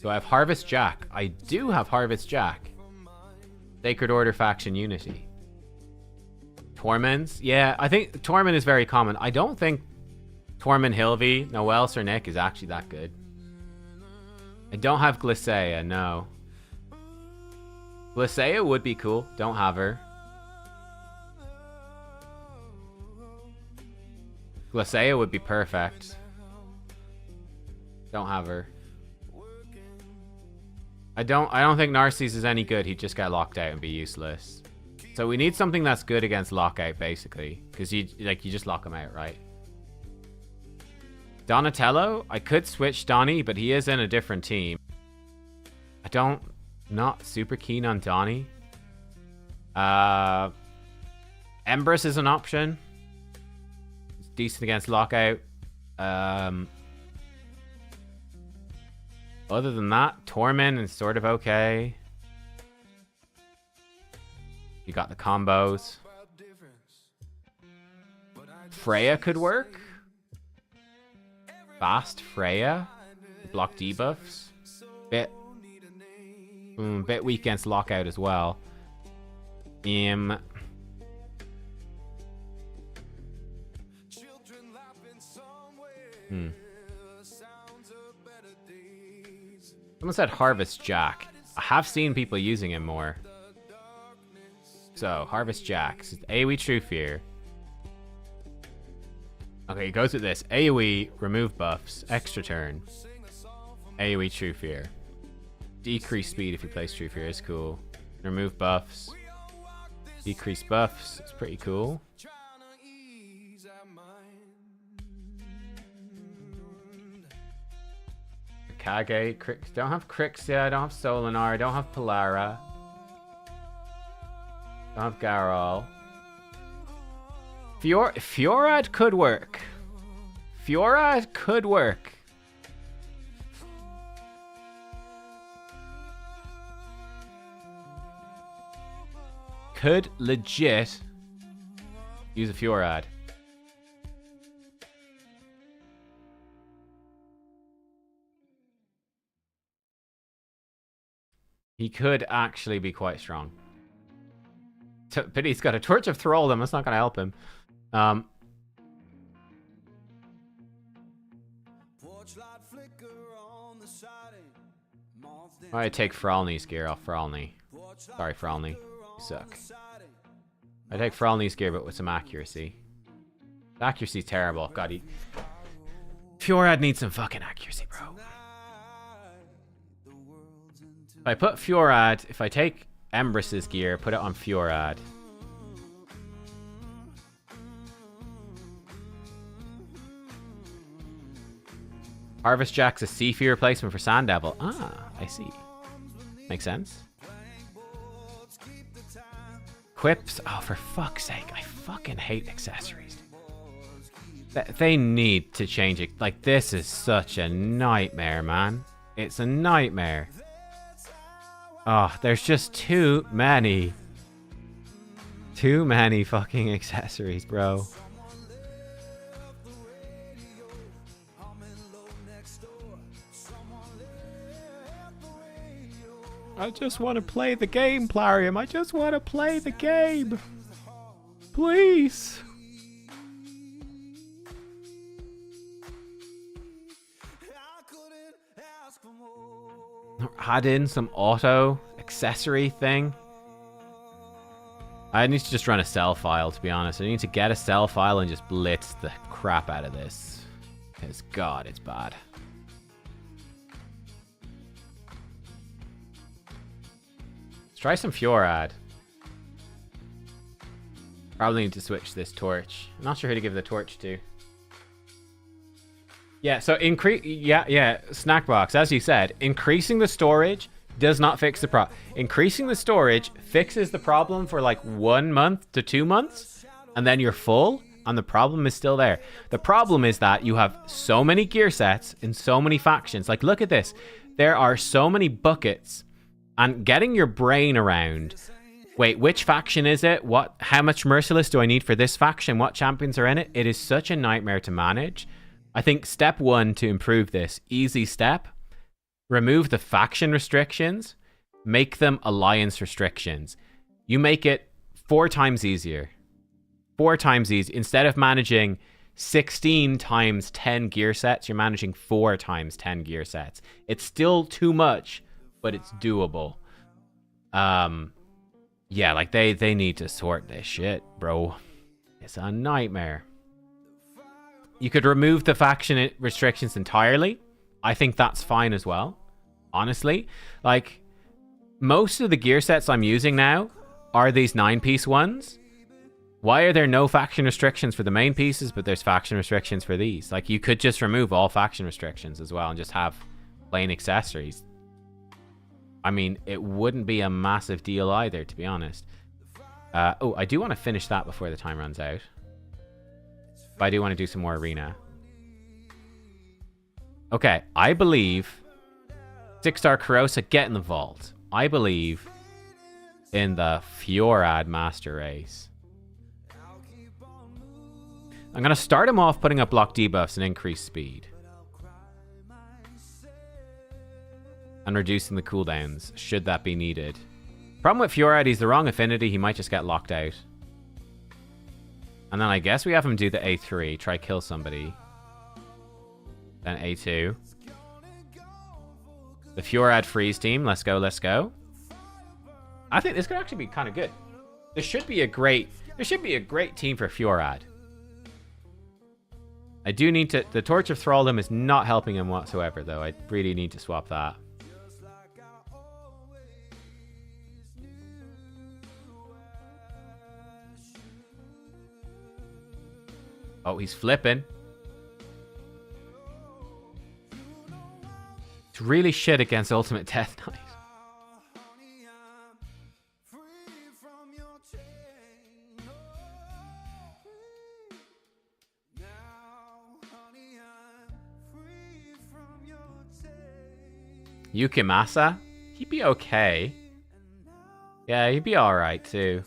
Do I have Harvest Jack? I do have Harvest Jack. Sacred Order Faction Unity. Torments? Yeah, I think Torment is very common. I don't think Torment, Hilvy, Noelle, Sir Nick is actually that good. I don't have Glycea, no. Glycea would be cool. Don't have her. Glycea would be perfect. Don't have her. I don't think Narcisse is any good. He'd just get locked out and be useless. So we need something that's good against lockout, basically. Because you just lock him out, right? Donatello? I could switch Donnie, but he is in a different team. Not super keen on Donnie. Empress is an option. It's decent against lockout. Other than that, Torment is sort of okay. You got the combos. Freya could work. Fast Freya. Block debuffs. Bit weak against lockout as well. Someone said Harvest Jack. I have seen people using him more. So, Harvest Jack. AoE True Fear. Okay, it goes with this. AoE, remove buffs, extra turn. AoE True Fear. Decrease speed if you place True Fear is cool. Remove buffs. Decrease buffs. It's pretty cool. Kage, don't have Crixia, I don't have Solinar, I don't have Polara. Don't have Garol. Fiorad could work. Fiorad could work. Could legit use a Fiorad. He could actually be quite strong. But he's got a Torch of Thraldom. That's not going to help him. I take Fralny's gear off Fralny. Sorry, Fralny. You suck. I take Fralny's gear, but with some accuracy. Accuracy's terrible. God, Fiorad needs some fucking accuracy, bro. If I put Fiorad, if I take Empress's gear, put it on Fiorad. Harvest Jack's a Seafy replacement for Sand Devil. Ah, I see. Makes sense. Quips. Oh, for fuck's sake. I fucking hate accessories. They need to change it. Like, this is such a nightmare, man. It's a nightmare. Oh, there's just too many. Too many fucking accessories, bro. I just want to play the game, Plarium. I just want to play the game. Please. Add in some auto accessory thing. I need to just run a sell file, to be honest. I need to get a sell file and just blitz the crap out of this. Because, God, it's bad. Let's try some Fjorad. Probably need to switch this torch. I'm not sure who to give the torch to. Yeah, so Snackbox, as you said, increasing the storage does not fix the problem. Increasing the storage fixes the problem for like 1 month to 2 months, and then you're full, and the problem is still there. The problem is that you have so many gear sets in so many factions. Like, look at this. There are so many buckets, and getting your brain around, wait, which faction is it? How much Merciless do I need for this faction? What champions are in it? It is such a nightmare to manage. I think step 1 to improve this, easy step, remove the faction restrictions, make them alliance restrictions. You make it 4 times easier. 4 times easier. Instead of managing 16 times 10 gear sets, you're managing 4 times 10 gear sets. It's still too much, but it's doable. Yeah, like they need to sort this shit, bro. It's a nightmare. You could remove the faction restrictions entirely. I think that's fine as well. Honestly, like most of the gear sets I'm using now are these 9-piece ones. Why are there no faction restrictions for the main pieces, but there's faction restrictions for these? Like, you could just remove all faction restrictions as well and just have plain accessories. I mean, it wouldn't be a massive deal either, to be honest. Oh, I do want to finish that before the time runs out. But I do want to do some more arena. Okay, I believe 6-star Karosa, get in the vault. I believe in the Fjorad Master Race. I'm going to start him off putting up block debuffs and increase speed. And reducing the cooldowns, should that be needed. Problem with Fjorad, he's the wrong affinity. He might just get locked out. And then I guess we have him do the A3. Try kill somebody. Then A2. The Fjorad freeze team. Let's go, let's go. I think this could actually be kind of good. There should be a great team for Fjorad. I do need to... The Torch of Thraldom is not helping him whatsoever, though. I really need to swap that. Oh, he's flipping. It's really shit against Ultimate Death Knight. Yukimasa? He'd be okay. Yeah, he'd be alright too.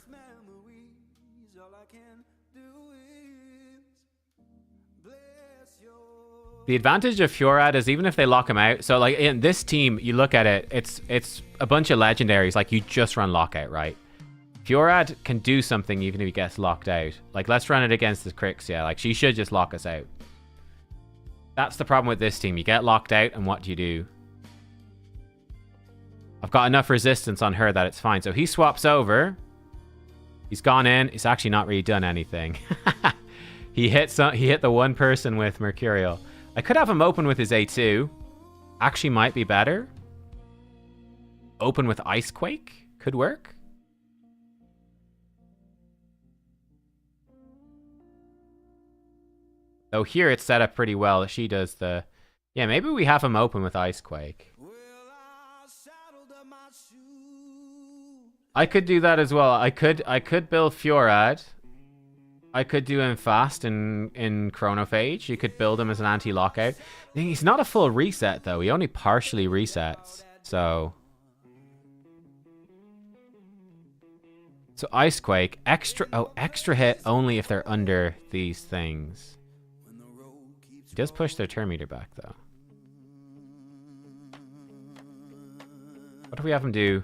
The advantage of Fjorad is even if they lock him out, so like in this team, you look at it, it's a bunch of legendaries, like you just run lockout, right? Fjorad can do something even if he gets locked out. Like, let's run it against the Crixia, like she should just lock us out. That's the problem with this team. You get locked out and what do you do? I've got enough resistance on her that it's fine. So he swaps over. He's gone in. He's actually not really done anything. He hit the one person with Mercurial. I could have him open with his A2. Actually might be better. Open with Icequake. Could work. Though here it's set up pretty well. She does the... Yeah, maybe we have him open with Icequake. I could do that as well. I could build Fjorad. I could do him fast in Chronophage. You could build him as an anti-lockout. He's not a full reset though. He only partially resets. So Icequake, extra hit only if they're under these things. He does push their turn meter back though. What if we have him do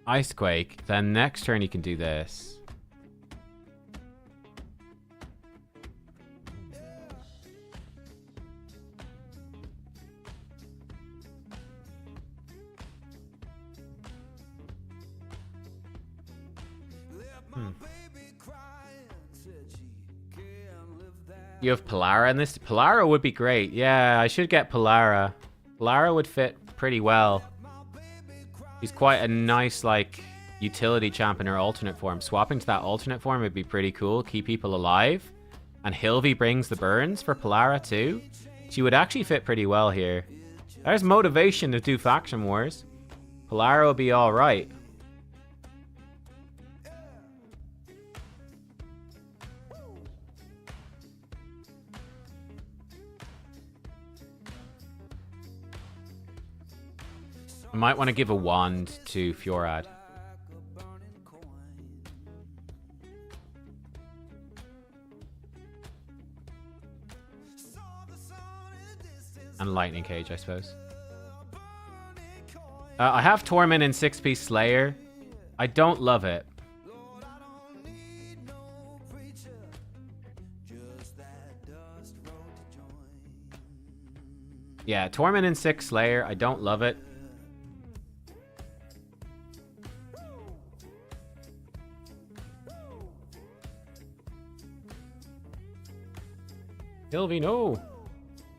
Icequake, then next turn he can do this. You have Polara in this? Polara would be great. Yeah, I should get Polara. Polara would fit pretty well. He's quite a nice, like, utility champ in her alternate form. Swapping to that alternate form would be pretty cool. Keep people alive. And Hilvy brings the burns for Polara too. She would actually fit pretty well here. There's motivation to do faction wars. Polara will be alright. I might want to give a wand to Fjorad. And Lightning Cage, I suppose. I have Torment and 6-piece Slayer. I don't love it. Yeah, Torment and 6 Slayer. I don't love it. Hilvy, no!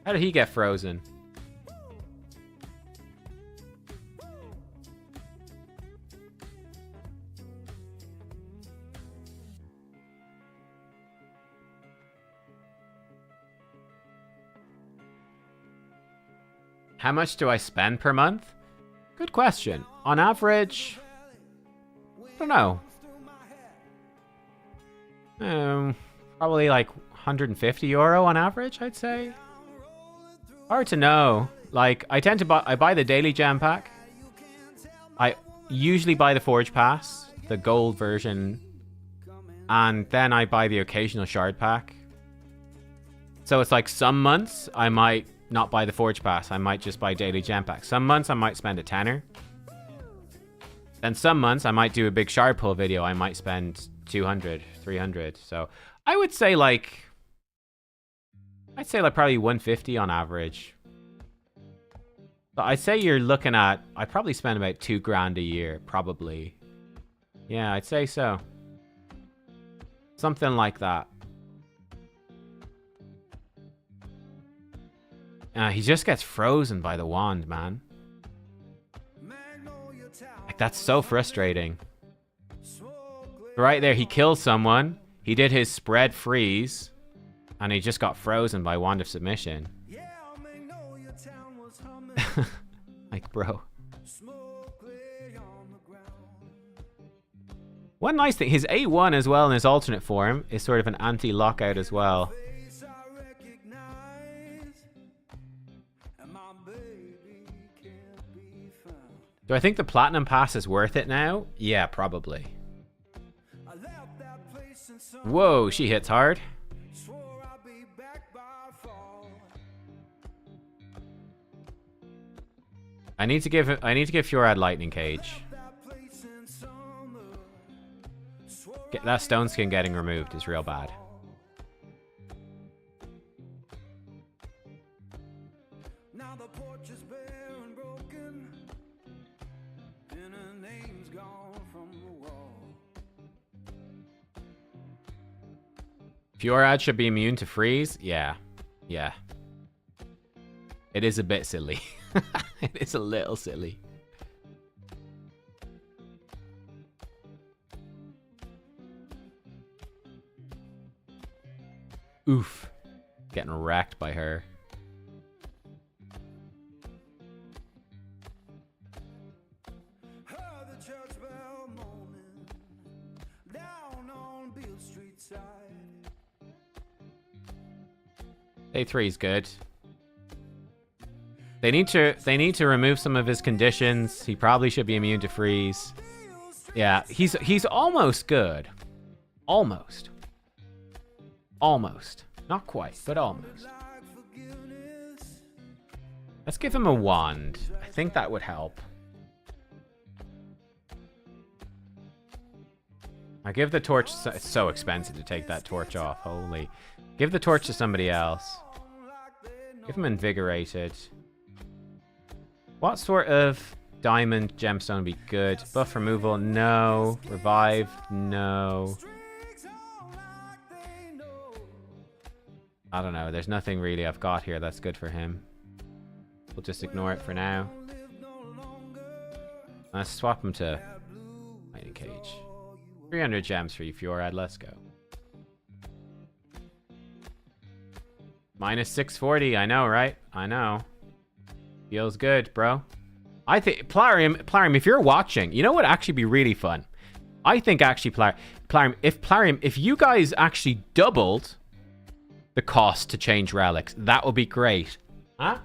How did he get frozen? How much do I spend per month? Good question. On average, I don't know. Probably like 150 euro on average, I'd say. Hard to know. Like, I tend to buy the daily jam pack. I usually buy the Forge Pass, the gold version, and then I buy the occasional shard pack. So it's like some months I might not buy the Forge Pass. I might just buy daily gem pack. Some months I might spend a tenner. Then some months I might do a big shard pull video. I might spend 200, 300. So I would say like, I'd say like probably 150 on average. But I'd say you're looking at, I probably spend about 2 grand a year, probably. Yeah, I'd say so. Something like that. He just gets frozen by the wand, man. Like, that's so frustrating. Right there, he killed someone. He did his spread freeze. And he just got frozen by Wand of Submission. Like, bro. One nice thing, his A1 as well in his alternate form is sort of an anti-lockout as well. Do I think the Platinum Pass is worth it now? Yeah, probably. Whoa, she hits hard. I need to give Fjorad Lightning Cage. Get that stone skin getting removed is real bad. Fjorad should be immune to freeze? Yeah. Yeah. It is a bit silly. It is a little silly. Oof. Getting wrecked by her. Day 3 is good. They need to remove some of his conditions. He probably should be immune to freeze. Yeah, he's almost good. Almost. Almost. Not quite, but almost. Let's give him a wand. I think that would help. I give the torch. It's so expensive to take that torch off. Holy. Give the torch to somebody else. Give him invigorated. What sort of Diamond gemstone would be good. Buff removal, no. Revive, no. I don't know. There's nothing really I've got here that's good for him. We'll just ignore it for now. Let's swap him to Mining Cage. 300 gems for you, Fjorad. Let's go. Minus 640. I know, right? I know. Feels good, bro. I think Plarium, if you're watching, you know what would actually be really fun? I think actually Plarium, if you guys actually doubled the cost to change relics, that would be great. Huh?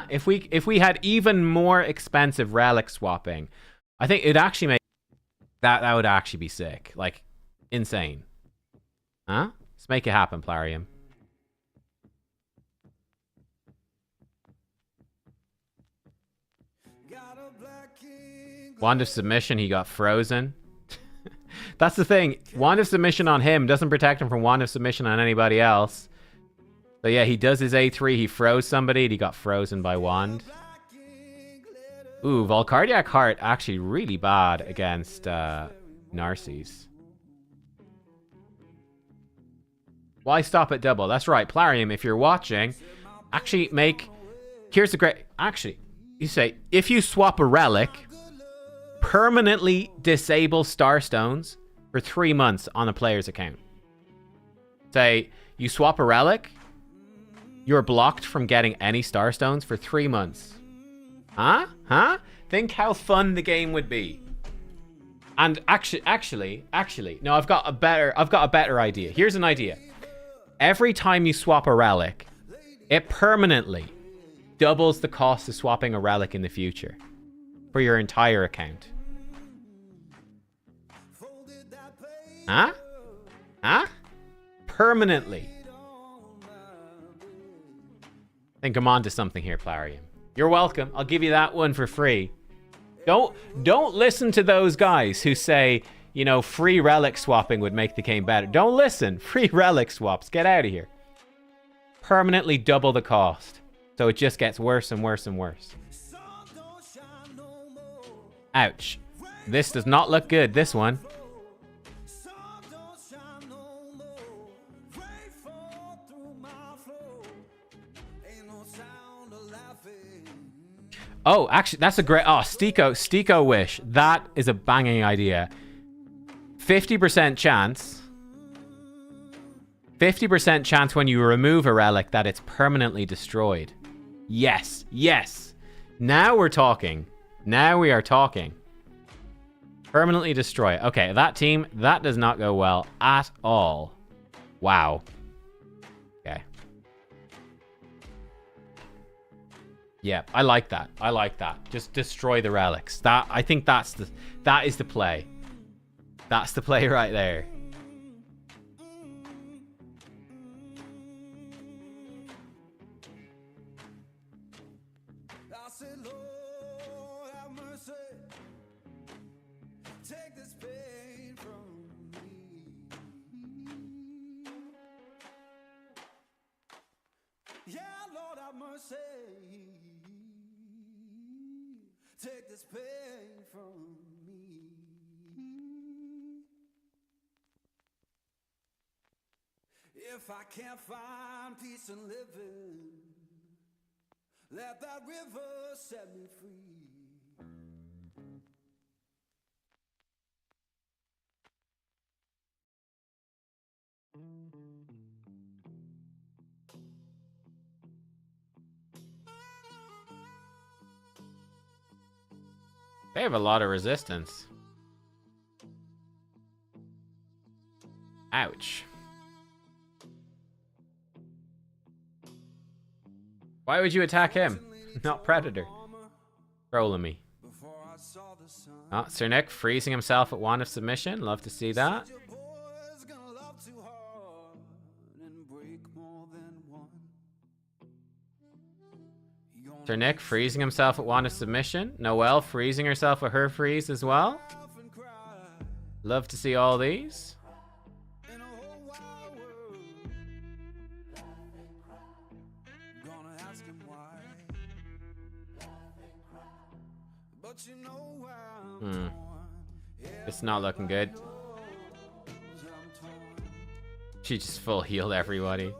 If we had even more expensive relic swapping, I think it'd actually make that would actually be sick. Like insane. Huh? Let's make it happen, Plarium. Wand of Submission, he got frozen. That's the thing. Wand of Submission on him doesn't protect him from Wand of Submission on anybody else. So yeah, he does his A3, he froze somebody, and he got frozen by Wand. Ooh, Volcardiac Heart actually really bad against Narcies. Why stop at double? That's right, Plarium, if you're watching, actually make... Here's the great... Actually, you say, if you swap a relic, permanently disable Starstones for 3 months on a player's account. Say, you swap a relic, you're blocked from getting any Starstones for 3 months. Huh? Think how fun the game would be. And actually, no, I've got a better idea. Here's an idea. Every time you swap a relic, it permanently doubles the cost of swapping a relic in the future for your entire account. Huh? Permanently. I think I'm on to something here, Plarium. You're welcome. I'll give you that one for free. Don't listen to those guys who say, you know, free relic swapping would make the game better. Don't listen. Free relic swaps. Get out of here. Permanently double the cost. So it just gets worse and worse and worse. Ouch. This does not look good, this one. Oh, actually, that's a great... Oh, Stiko Wish. That is a banging idea. 50% chance. 50% chance when you remove a relic that it's permanently destroyed. Yes. Yes. Now we're talking. Now we are talking. Permanently destroy. Okay, that team, that does not go well at all. Wow. Okay. Yeah, I like that. I like that. Just destroy the relics. I think that is the play. That's the play right there. Take this pain from me. If I can't find peace in living, let that river set me free. They have a lot of resistance. Ouch. Why would you attack him? Not Predator. Trolling me. Oh, Cernic freezing himself at Wand of Submission. Love to see that. Cernic freezing himself at Wand of Submission. Noelle freezing herself at her freeze as well. Love to see all these. It's not looking good. She just full healed everybody.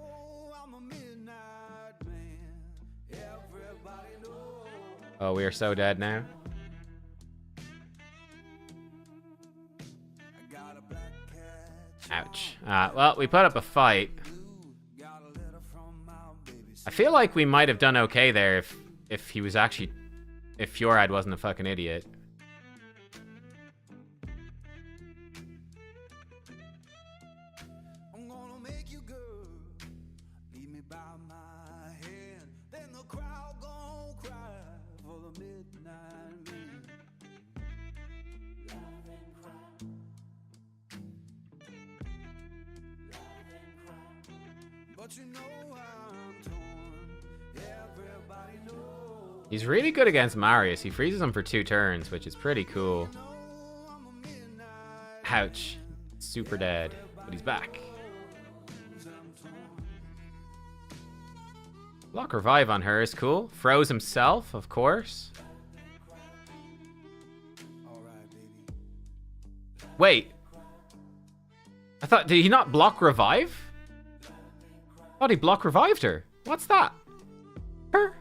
Oh, we are so dead now. Ouch. Well, we put up a fight. I feel like we might have done okay there if he was actually... If Fjorad wasn't a fucking idiot. He's really good against Marius. He freezes him for 2 turns, which is pretty cool. Ouch. Super dead. But he's back. Block revive on her is cool. Froze himself, of course. Wait. I thought, did he not block revive? I thought he block revived her. What's that? Her?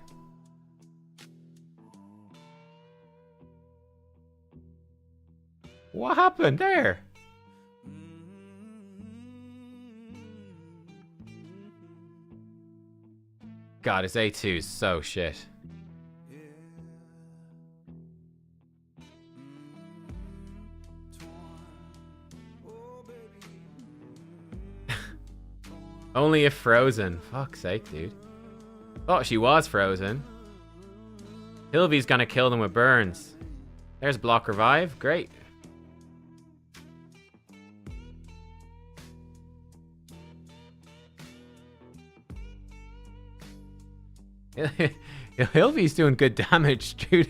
What happened there? God, his A2 is so shit. Only if frozen. Fuck's sake, dude. Oh, she was frozen. Hilvy's gonna kill them with burns. There's block revive. Great. Hilvy's doing good damage, dude.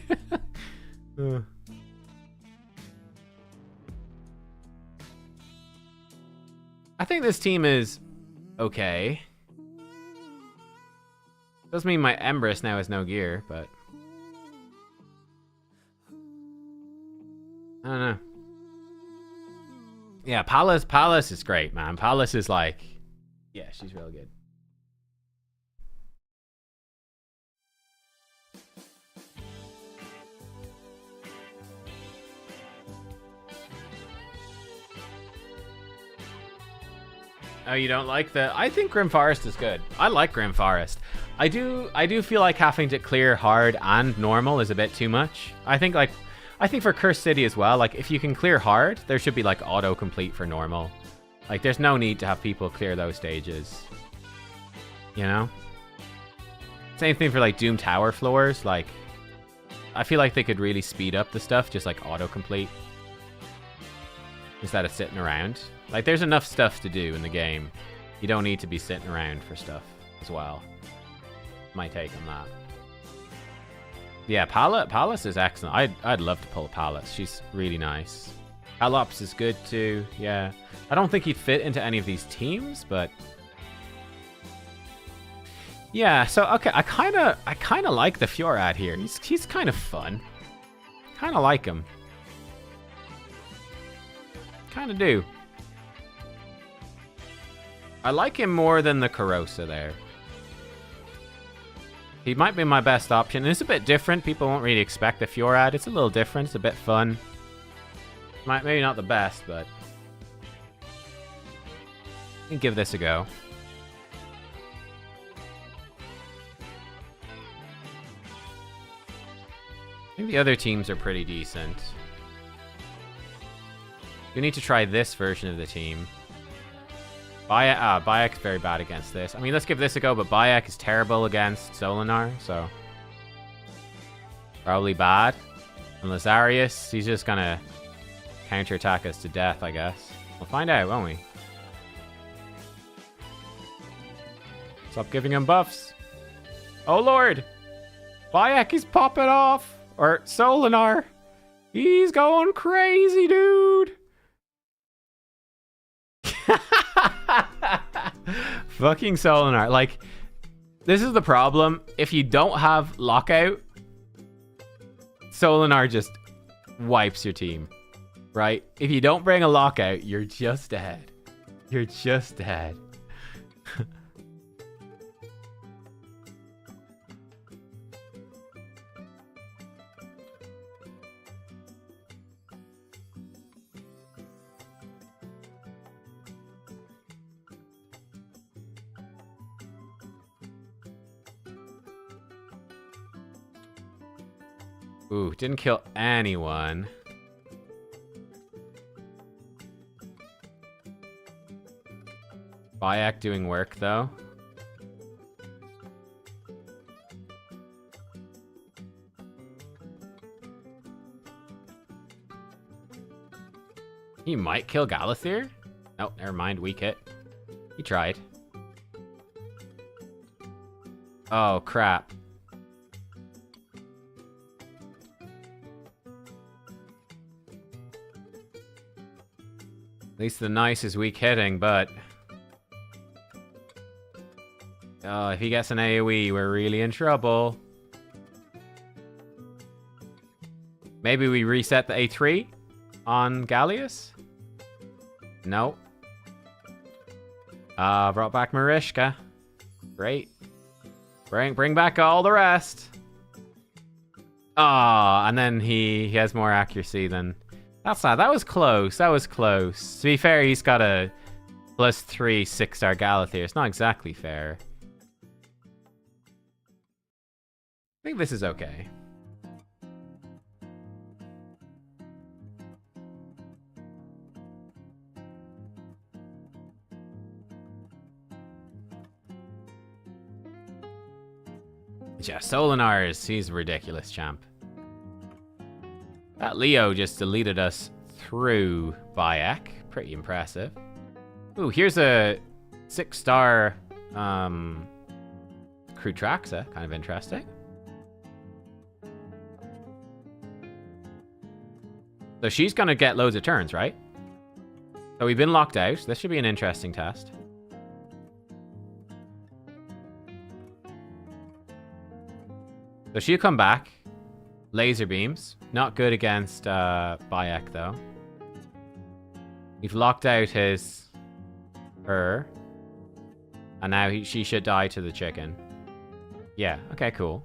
I think this team is okay. Doesn't mean my Empress now has no gear, but I don't know. Yeah, Palace is great, man. Palace is like, yeah, she's real good. Oh, you don't like the... I think Grim Forest is good. I like Grim Forest. I do feel like having to clear hard and normal is a bit too much. I think for Cursed City as well, like if you can clear hard, there should be like auto-complete for normal. Like there's no need to have people clear those stages. You know? Same thing for like Doom Tower floors, like I feel like they could really speed up the stuff, just like auto-complete. Instead of sitting around. Like, there's enough stuff to do in the game. You don't need to be sitting around for stuff as well. My take on that. Yeah, Palace is excellent. I'd love to pull Palace. She's really nice. Alops is good too. Yeah. I don't think he'd fit into any of these teams, but... Yeah, so, okay, I kind of like the Fjorad here. He's kind of fun. Kind of like him. Kind of do. I like him more than the Karosa there. He might be my best option. It's a bit different. People won't really expect the Fjorad. It's a little different. It's a bit fun. Maybe not the best, but... I can give this a go. I think the other teams are pretty decent. We need to try this version of the team. Bayek's very bad against this. I mean, let's give this a go, but Bayek is terrible against Solinar, so... Probably bad. And Lazarius, he's just gonna counterattack us to death, I guess. We'll find out, won't we? Stop giving him buffs. Oh, Lord! Bayek is popping off! Or Solinar! He's going crazy, dude! Fucking Solinar. Like, this is the problem. If you don't have lockout, Solinar just wipes your team, right? If you don't bring a lockout, you're just dead. You're just dead. Ooh, didn't kill anyone. Bayek doing work, though. He might kill Galathir? Oh, never mind, weak hit. He tried. Oh, crap. At least the nice is weak hitting, but... Oh, if he gets an AoE, we're really in trouble. Maybe we reset the A3 on Gallius? No. Brought back Marishka. Great. Bring back all the rest. Ah, and then he has more accuracy than... That's not... That was close. That was close. To be fair, he's got a +3 6-star Galathir. It's not exactly fair. I think this is okay. Yeah, Solinars, he's a ridiculous champ. That Leo just deleted us through Bayek. Pretty impressive. Ooh, here's a 6-star Krutraxa. Kind of interesting. So she's going to get loads of turns, right? So we've been locked out. This should be an interesting test. So she'll come back. Laser beams. Not good against Bayek, though. We've locked out her. And now she should die to the chicken. Yeah, okay, cool.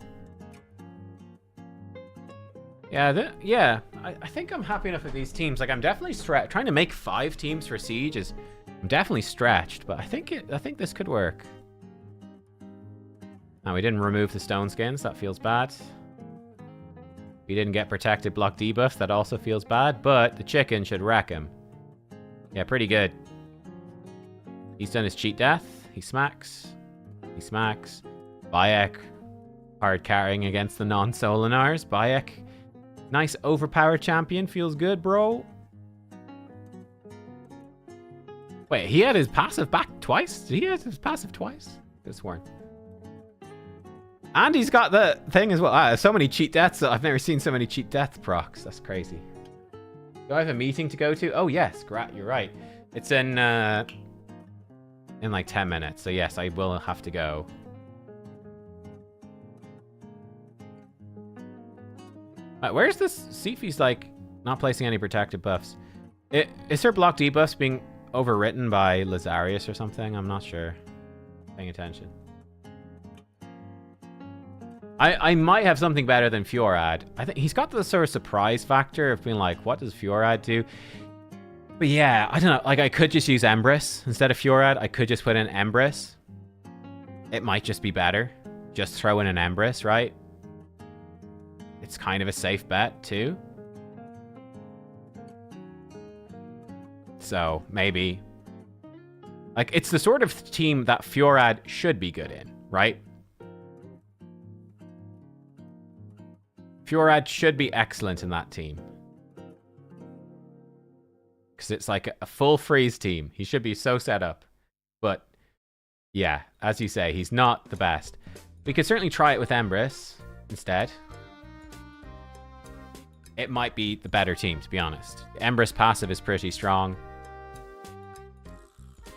Yeah, I think I'm happy enough with these teams. Like, I'm definitely trying to make 5 teams for Siege is... I'm definitely stretched, but I think this could work. Now, we didn't remove the stone skins. That feels bad. We didn't get protected block debuff. That also feels bad, but the chicken should wreck him. Yeah, pretty good. He's done his cheat death. He smacks. He smacks. Bayek hard carrying against the non-Solinars. Bayek, nice overpowered champion. Feels good, bro. Wait, he had his passive back twice? Did he have his passive twice? Could have sworn. And he's got the thing as well. So many cheat deaths. I've never seen so many cheat death procs. That's crazy. Do I have a meeting to go to? Oh, yes. You're right. It's in like 10 minutes. So, yes, I will have to go. Where's this? Sifi's, like, not placing any protective buffs. Is her block debuffs being overwritten by Lazarius or something? I'm not sure. Paying attention. I might have something better than Fiorad. I think he's got the sort of surprise factor of being like, what does Fiorad do? But yeah, I don't know. Like, I could just use Empress instead of Fiorad. I could just put in Empress. It might just be better. Just throw in an Empress, right? It's kind of a safe bet, too. So, maybe. Like, it's the sort of team that Fiorad should be good in, right? Fiorad should be excellent in that team. Because it's like a full freeze team. He should be so set up. But, yeah, as you say, he's not the best. We could certainly try it with Empress instead. It might be the better team, to be honest. Empress passive is pretty strong.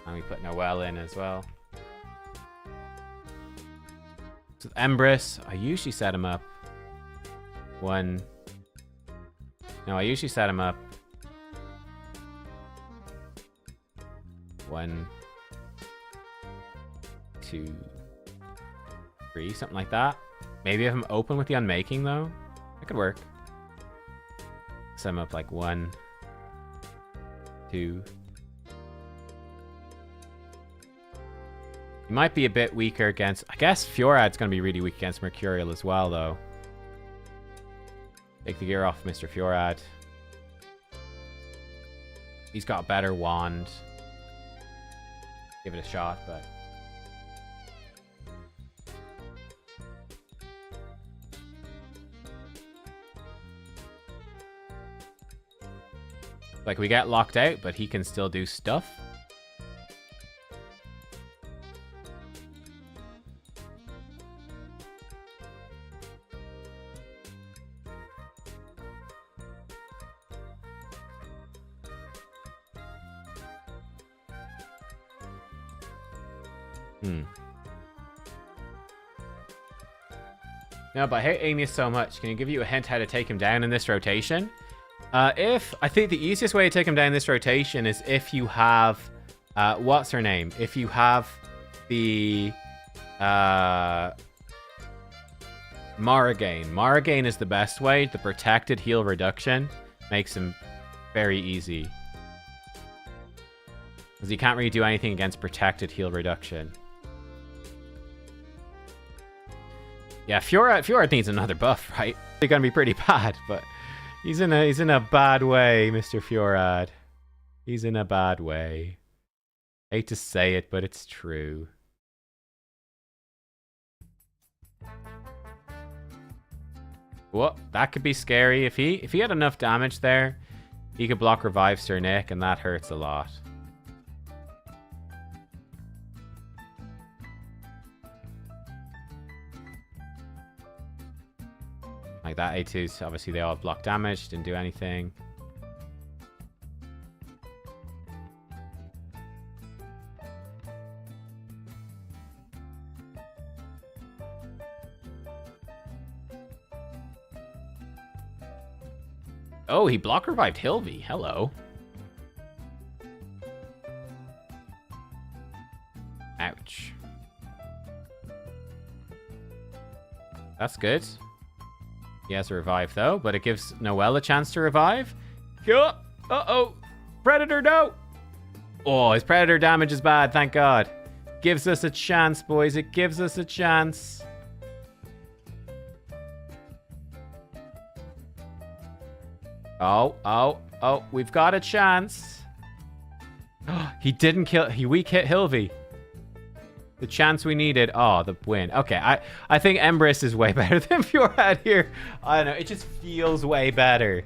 And we put Noelle in as well. So with Empress, I usually set him up 1, No, I usually set him up 1, 2, 3, something like that. Maybe have him open with the unmaking though. That could work. Set him up like 1, 2. He might be a bit weaker against... I guess Fiorad's going to be really weak against Mercurial as well, though. Take the gear off Mr. Fiorad. He's got a better wand. Give it a shot, but... Like, we get locked out, but he can still do stuff. No, but I hate Amius so much. Can you give you a hint how to take him down in this rotation? I think the easiest way to take him down this rotation is if you have, what's her name? If you have the, Maragain. Maragain is the best way. The protected heal reduction makes him very easy. Because you can't really do anything against protected heal reduction. Yeah, Fiorad needs another buff, right? They're gonna be pretty bad, but he's in a bad way, Mr. Fiorad. He's in a bad way. Hate to say it, but it's true. Well, that could be scary. If he had enough damage there, he could block revive Sir Nick, and that hurts a lot. Like that A2s, obviously they all block damage, didn't do anything. Oh, he block revived Hilvy. Hello. Ouch. That's good. He has a revive, though, but it gives Noelle a chance to revive. Uh-oh. Predator, no! Oh, his Predator damage is bad, thank God. Gives us a chance, boys. It gives us a chance. Oh. We've got a chance. He didn't kill... He weak hit Hilvy. The chance we needed. Oh, the win. Okay, I think Empress is way better than Fiorad here. I don't know. It just feels way better.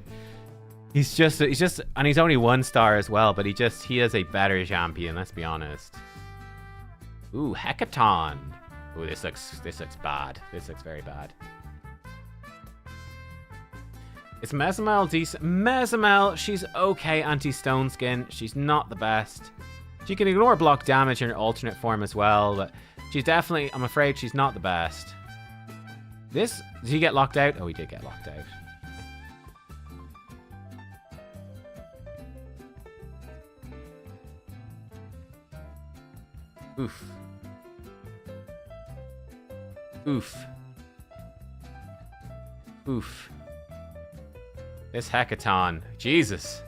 He's just, and he's only 1 star as well, but he is a better champion. Let's be honest. Ooh, Hecaton. Ooh, this looks bad. This looks very bad. Is Mesomel decent? Mesomel, she's okay anti-stone skin. She's not the best. She can ignore block damage in her alternate form as well, but she's definitely, I'm afraid she's not the best. Did he get locked out? Oh, he did get locked out. Oof. This Hecaton. Jesus.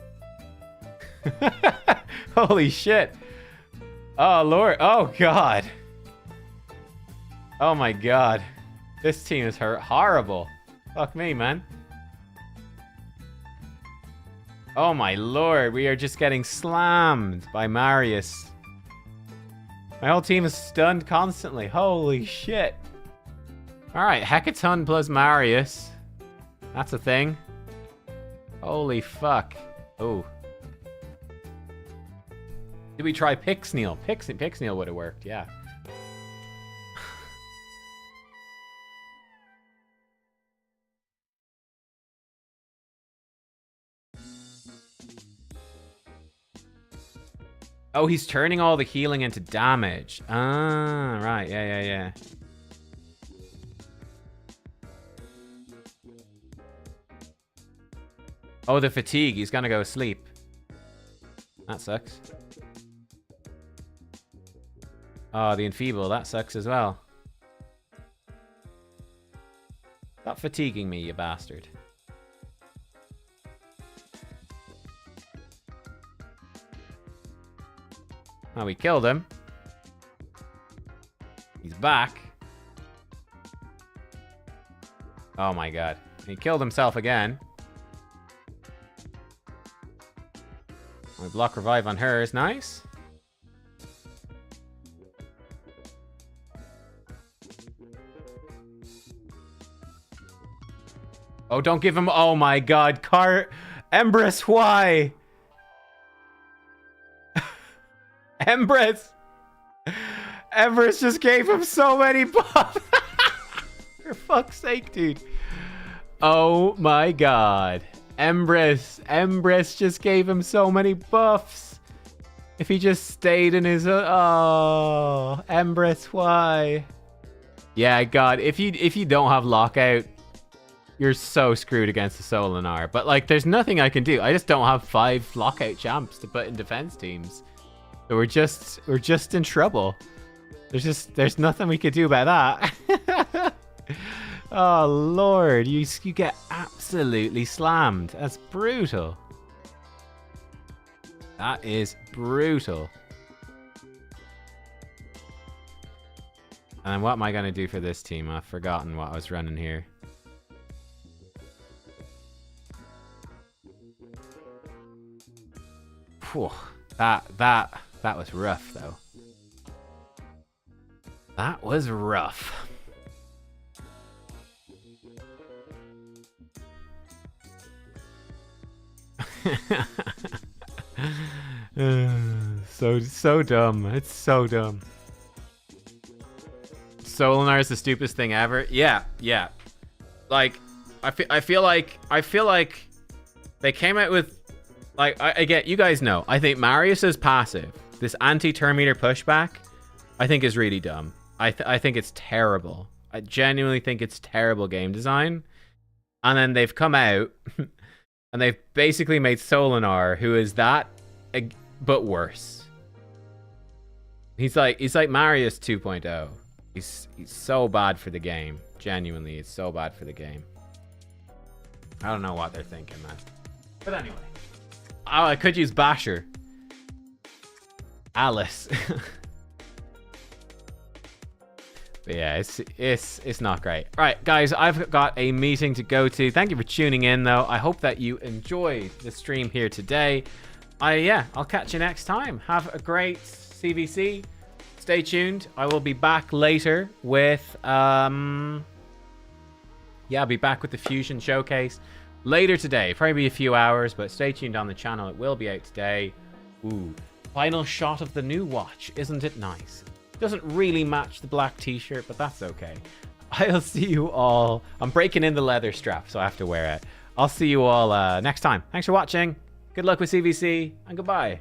Holy shit. Oh, Lord. Oh, God. Oh, my God. This team is horrible. Fuck me, man. Oh, my Lord. We are just getting slammed by Marius. My whole team is stunned constantly. Holy shit. Alright, Hecaton plus Marius. That's a thing. Holy fuck. Oh. Did we try Pixneal? Pixneal would have worked, yeah. Oh, he's turning all the healing into damage. Ah, right. Yeah. Oh, the fatigue. He's gonna go sleep. That sucks. Oh, the enfeeble. That sucks as well. Stop fatiguing me, you bastard. Oh, we killed him. He's back. Oh my god. He killed himself again. We block revive on hers. Nice. Oh, don't give him... Oh my god. Empress, why? Empress! Empress just gave him so many buffs. For fuck's sake, dude. Oh my god. Empress just gave him so many buffs. If he just stayed in his... Oh, Empress, why? Yeah, god, if you don't have lockout, you're so screwed against the Solinar. But like, there's nothing I can do. I just don't have 5 lockout champs to put in defense teams. So we're just in trouble. There's nothing we could do about that. Oh lord, you get absolutely slammed. That's brutal. That is brutal. And what am I gonna do for this team? I've forgotten what I was running here. Whew. That was rough though. That was rough. So dumb. It's so dumb. Solinar is the stupidest thing ever. Yeah. Like, I feel like they came out with, like, I get, you guys know, I think Marius's passive, this anti-turn meter pushback, I think is really dumb. I think it's terrible. I genuinely think it's terrible game design. And then they've come out and they've basically made Solinar, who is that, but worse. He's like Marius 2.0. He's so bad for the game. Genuinely, it's so bad for the game. I don't know what they're thinking, man. But anyway. Oh, I could use Basher. Alice. But yeah, it's not great. All right, guys, I've got a meeting to go to. Thank you for tuning in, though. I hope that you enjoyed the stream here today. I'll catch you next time. Have a great CvC. Stay tuned. I will be back later with I'll be back with the Fusion Showcase later today. Probably a few hours, but stay tuned on the channel. It will be out today. Ooh, final shot of the new watch. Isn't it nice? Doesn't really match the black t-shirt, but that's okay. I'll see you all. I'm breaking in the leather strap, so I have to wear it. I'll see you all next time. Thanks for watching. Good luck with CvC, and goodbye.